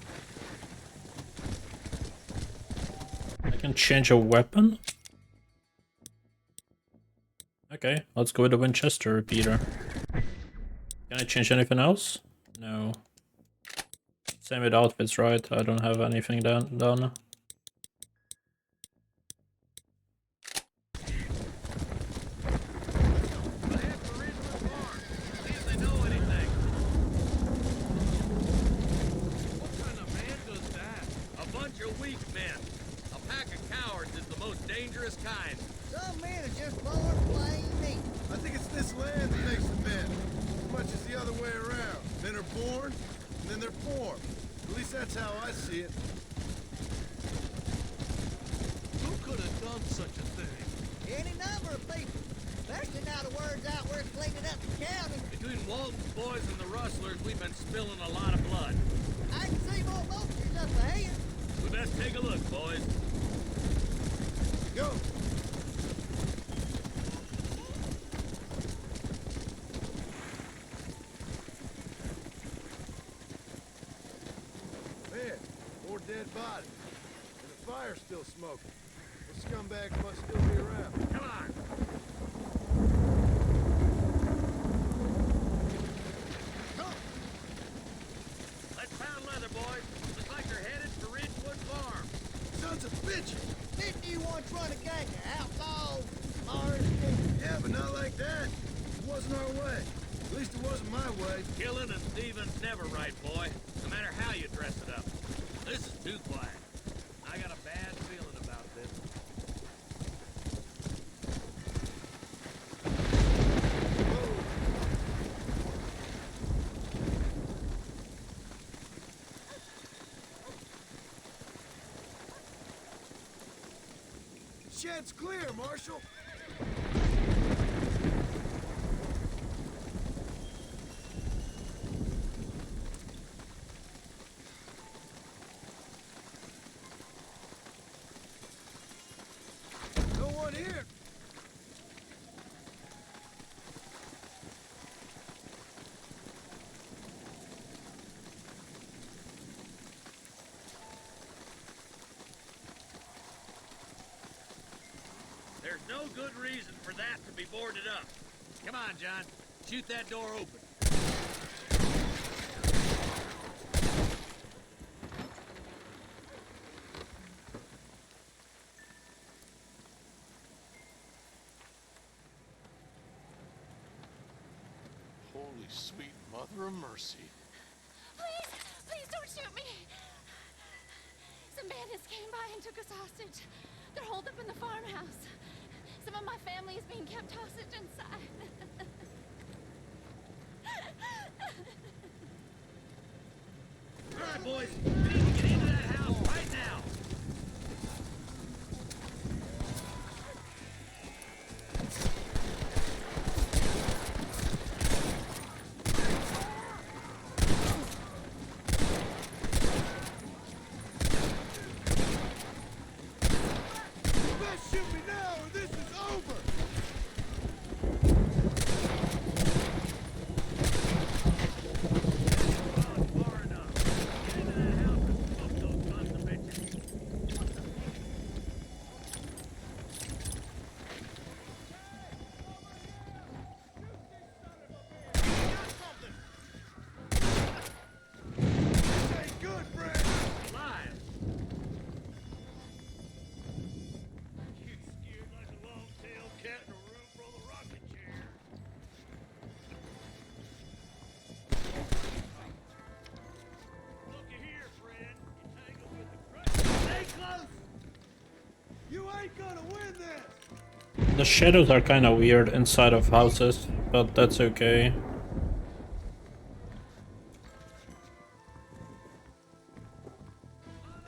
Speaker 1: can change a weapon? Okay, let's go with the Winchester repeater. Can I change anything else? No. Same with outfits, right? I don't have anything done.
Speaker 6: Dangerous kind.
Speaker 11: Some men are just born plain meat. I think it's this land that makes the men. As much as the other way around. Men are born, and then they're formed. At least that's how I see it.
Speaker 12: Who could have done such a thing?
Speaker 3: Any number of people. Especially now the word's out we're cleaning up the county.
Speaker 14: Between Walton's boys and the rustlers, we've been spilling a lot of blood.
Speaker 3: I can see more vultures up ahead.
Speaker 14: We best take a look, boys.
Speaker 11: Go! Man, more dead bodies. And the fire's still smoking. The scumbags must still be around.
Speaker 14: Come on! Let's pound leather, boys. Looks like they're headed for Ridgewood Farm.
Speaker 11: Sons of bitches!
Speaker 3: Didn't you once run a gang of outlaws, Marston?
Speaker 11: Yeah, but not like that. It wasn't our way. At least it wasn't my way.
Speaker 14: Killing and thieving's never right, boy. No matter how you dress it up. This is too quiet. I got a bad feeling about this.
Speaker 11: Shed's clear, Marshal. No one here.
Speaker 14: There's no good reason for that to be boarded up. Come on, John. Shoot that door open.
Speaker 12: Holy sweet mother of mercy.
Speaker 10: Please, please don't shoot me. Some bandits came by and took us hostage. They're holed up in the farmhouse. Some of my family is being kept hostage inside.
Speaker 14: All right, boys. We need to get into that house right now.
Speaker 11: You best shoot me now or this is over.
Speaker 14: Far enough. Get into that house and smoke those sons of bitches.
Speaker 11: This ain't good, Brad.
Speaker 14: Alive.
Speaker 15: Get scared like a long-tailed cat in a room full of rocking chairs. Looky here, friend. You tangled with the crazy.
Speaker 11: Stay close. You ain't gonna win this.
Speaker 1: The shadows are kind of weird inside of houses, but that's okay.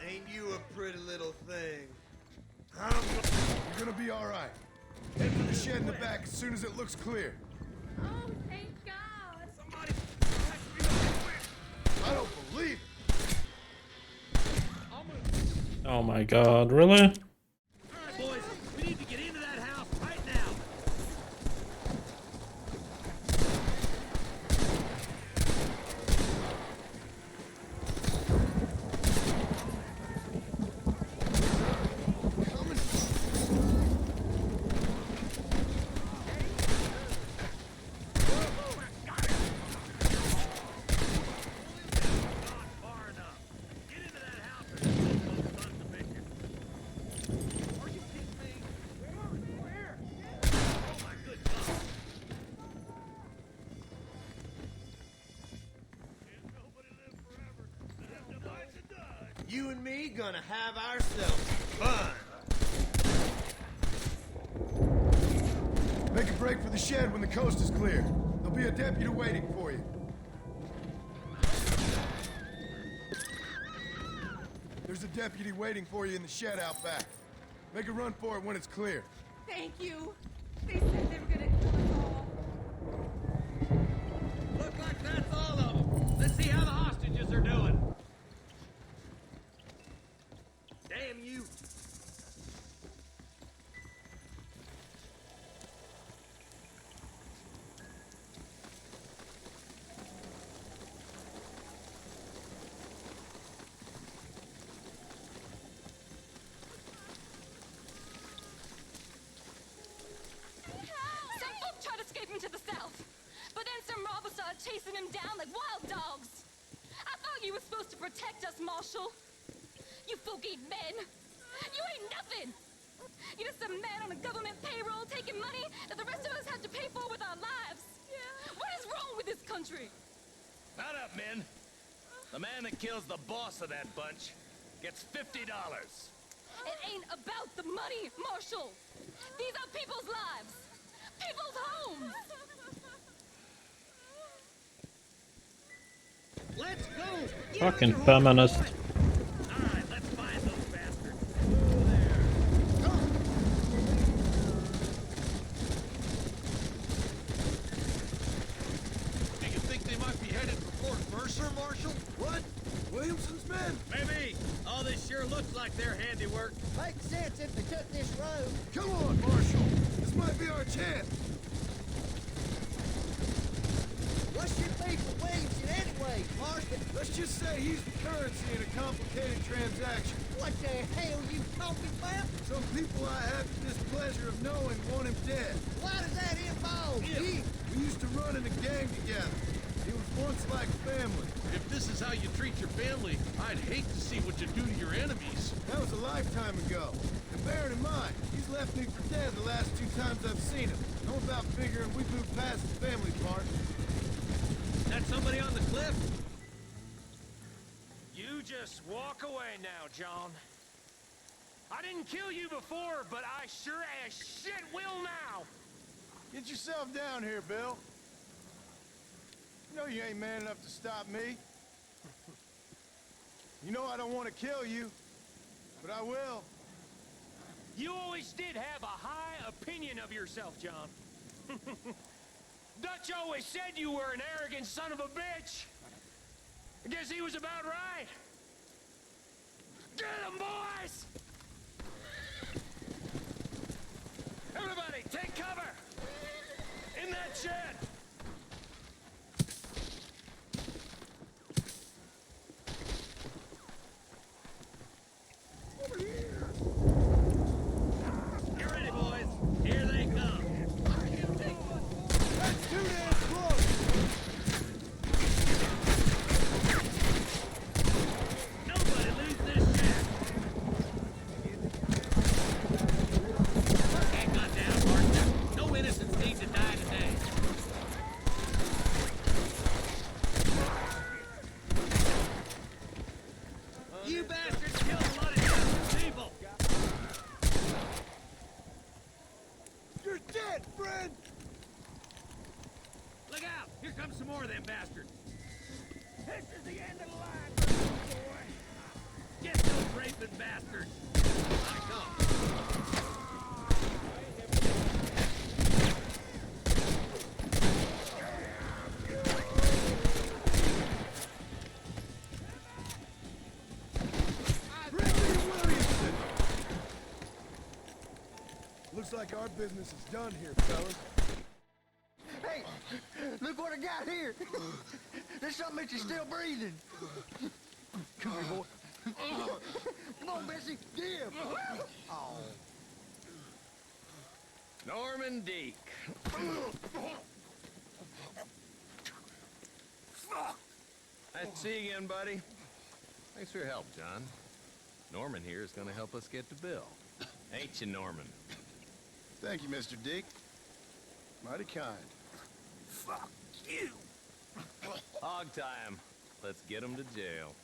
Speaker 11: Ain't you a pretty little thing? You're gonna be all right. Head for the shed in the back as soon as it looks clear.
Speaker 10: Oh, thank God.
Speaker 14: Somebody.
Speaker 11: I don't believe it.
Speaker 1: Oh my god, really?
Speaker 14: All right, boys. We need to get into that house right now.
Speaker 11: You and me gonna have ourselves fun.
Speaker 7: Make a break for the shed when the coast is clear. There'll be a deputy waiting for you. There's a deputy waiting for you in the shed out back. Make a run for it when it's clear.
Speaker 10: Thank you. They said they were gonna kill us all.
Speaker 14: Look like that's all of them. Let's see how the hostages are doing. Damn you.
Speaker 10: Some folk tried escaping to the south, but then some robbers started chasing him down like wild dogs. I thought you were supposed to protect us, Marshal. You folk ain't men. You ain't nothing. You're just a man on a government payroll taking money that the rest of us have to pay for with our lives. What is wrong with this country?
Speaker 14: Mount up, men. The man that kills the boss of that bunch gets $50.
Speaker 10: It ain't about the money, Marshal. These are people's lives. People's homes.
Speaker 11: Let's go.
Speaker 1: Fucking feminist.
Speaker 14: All right, let's find those bastards.
Speaker 12: Do you think they might be headed for Fort Mercer, Marshal?
Speaker 11: What? Williamson's men?
Speaker 14: Maybe. All this sure looks like their handiwork.
Speaker 3: Makes sense if they took this road.
Speaker 7: Come on, Marshal. This might be our chance.
Speaker 3: What's your beef with Williamson anyway, Marston?
Speaker 7: Let's just say he's the currency in a complicated transaction.
Speaker 3: What the hell you talking about?
Speaker 7: Some people I have the displeasure of knowing want him dead.
Speaker 3: Why does that involve you?
Speaker 7: We used to run in a gang together. It was once like family.
Speaker 12: If this is how you treat your family, I'd hate to see what you do to your enemies.
Speaker 7: That was a lifetime ago. And bearing in mind, he's left me for dead the last 2 times I've seen him. I'm about figuring we moved past the family part.
Speaker 14: That somebody on the cliff?
Speaker 8: You just walk away now, John. I didn't kill you before, but I sure as shit will now.
Speaker 7: Get yourself down here, Bill. You know you ain't man enough to stop me. You know I don't want to kill you, but I will.
Speaker 8: You always did have a high opinion of yourself, John. Dutch always said you were an arrogant son of a bitch. I guess he was about right. Get him, boys! Everybody, take cover! In that shed!
Speaker 14: Get ready, boys. Here they come.
Speaker 7: That's too damn close!
Speaker 14: Nobody leaves this shed. Hang on down, Marston. No innocents need to die today. You bastards killed a lot of innocent people.
Speaker 7: You're dead, friend!
Speaker 14: Look out! Here comes some more of them bastards. This is the end of the line, boy. Get those raping bastards. I come.
Speaker 7: Ridley Williamson! Looks like our business is done here, fellas.
Speaker 11: Hey, look what I got here. There's something that you're still breathing. Come here, boy. Come on, Bessie, give. Oh.
Speaker 14: Norman Deek. Nice to see you again, buddy. Thanks for your help, John. Norman here is going to help us get to Bill. Ain't you, Norman?
Speaker 7: Thank you, Mr. Dick. Mighty kind.
Speaker 11: Fuck you.
Speaker 14: Hog time. Let's get him to jail.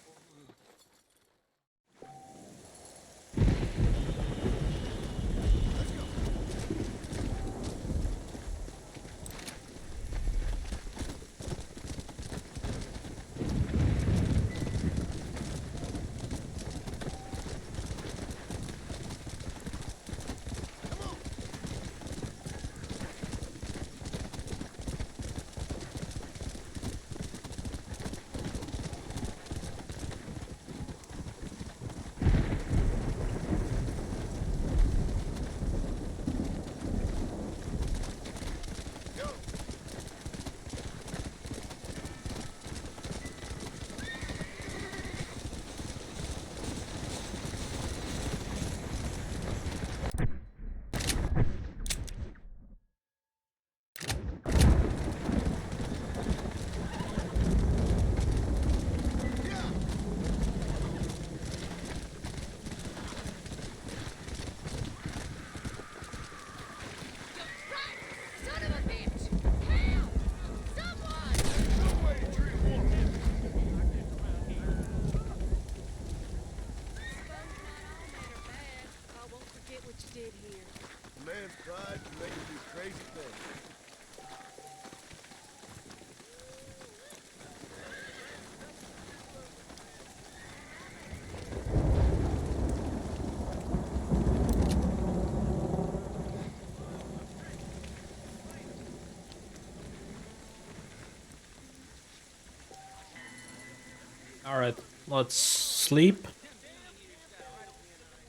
Speaker 1: Alright, let's sleep.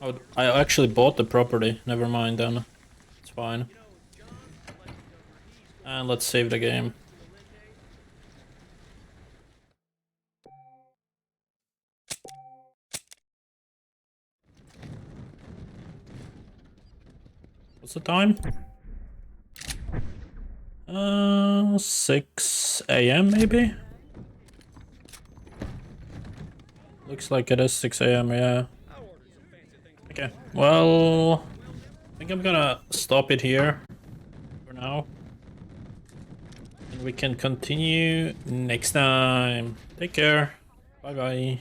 Speaker 1: Oh, I actually bought the property. Never mind then. It's fine. And let's save the game. What's the time? 6 AM maybe? Looks like it is 6 AM, yeah. Okay, well, I think I'm gonna stop it here for now. And we can continue next time. Take care. Bye bye.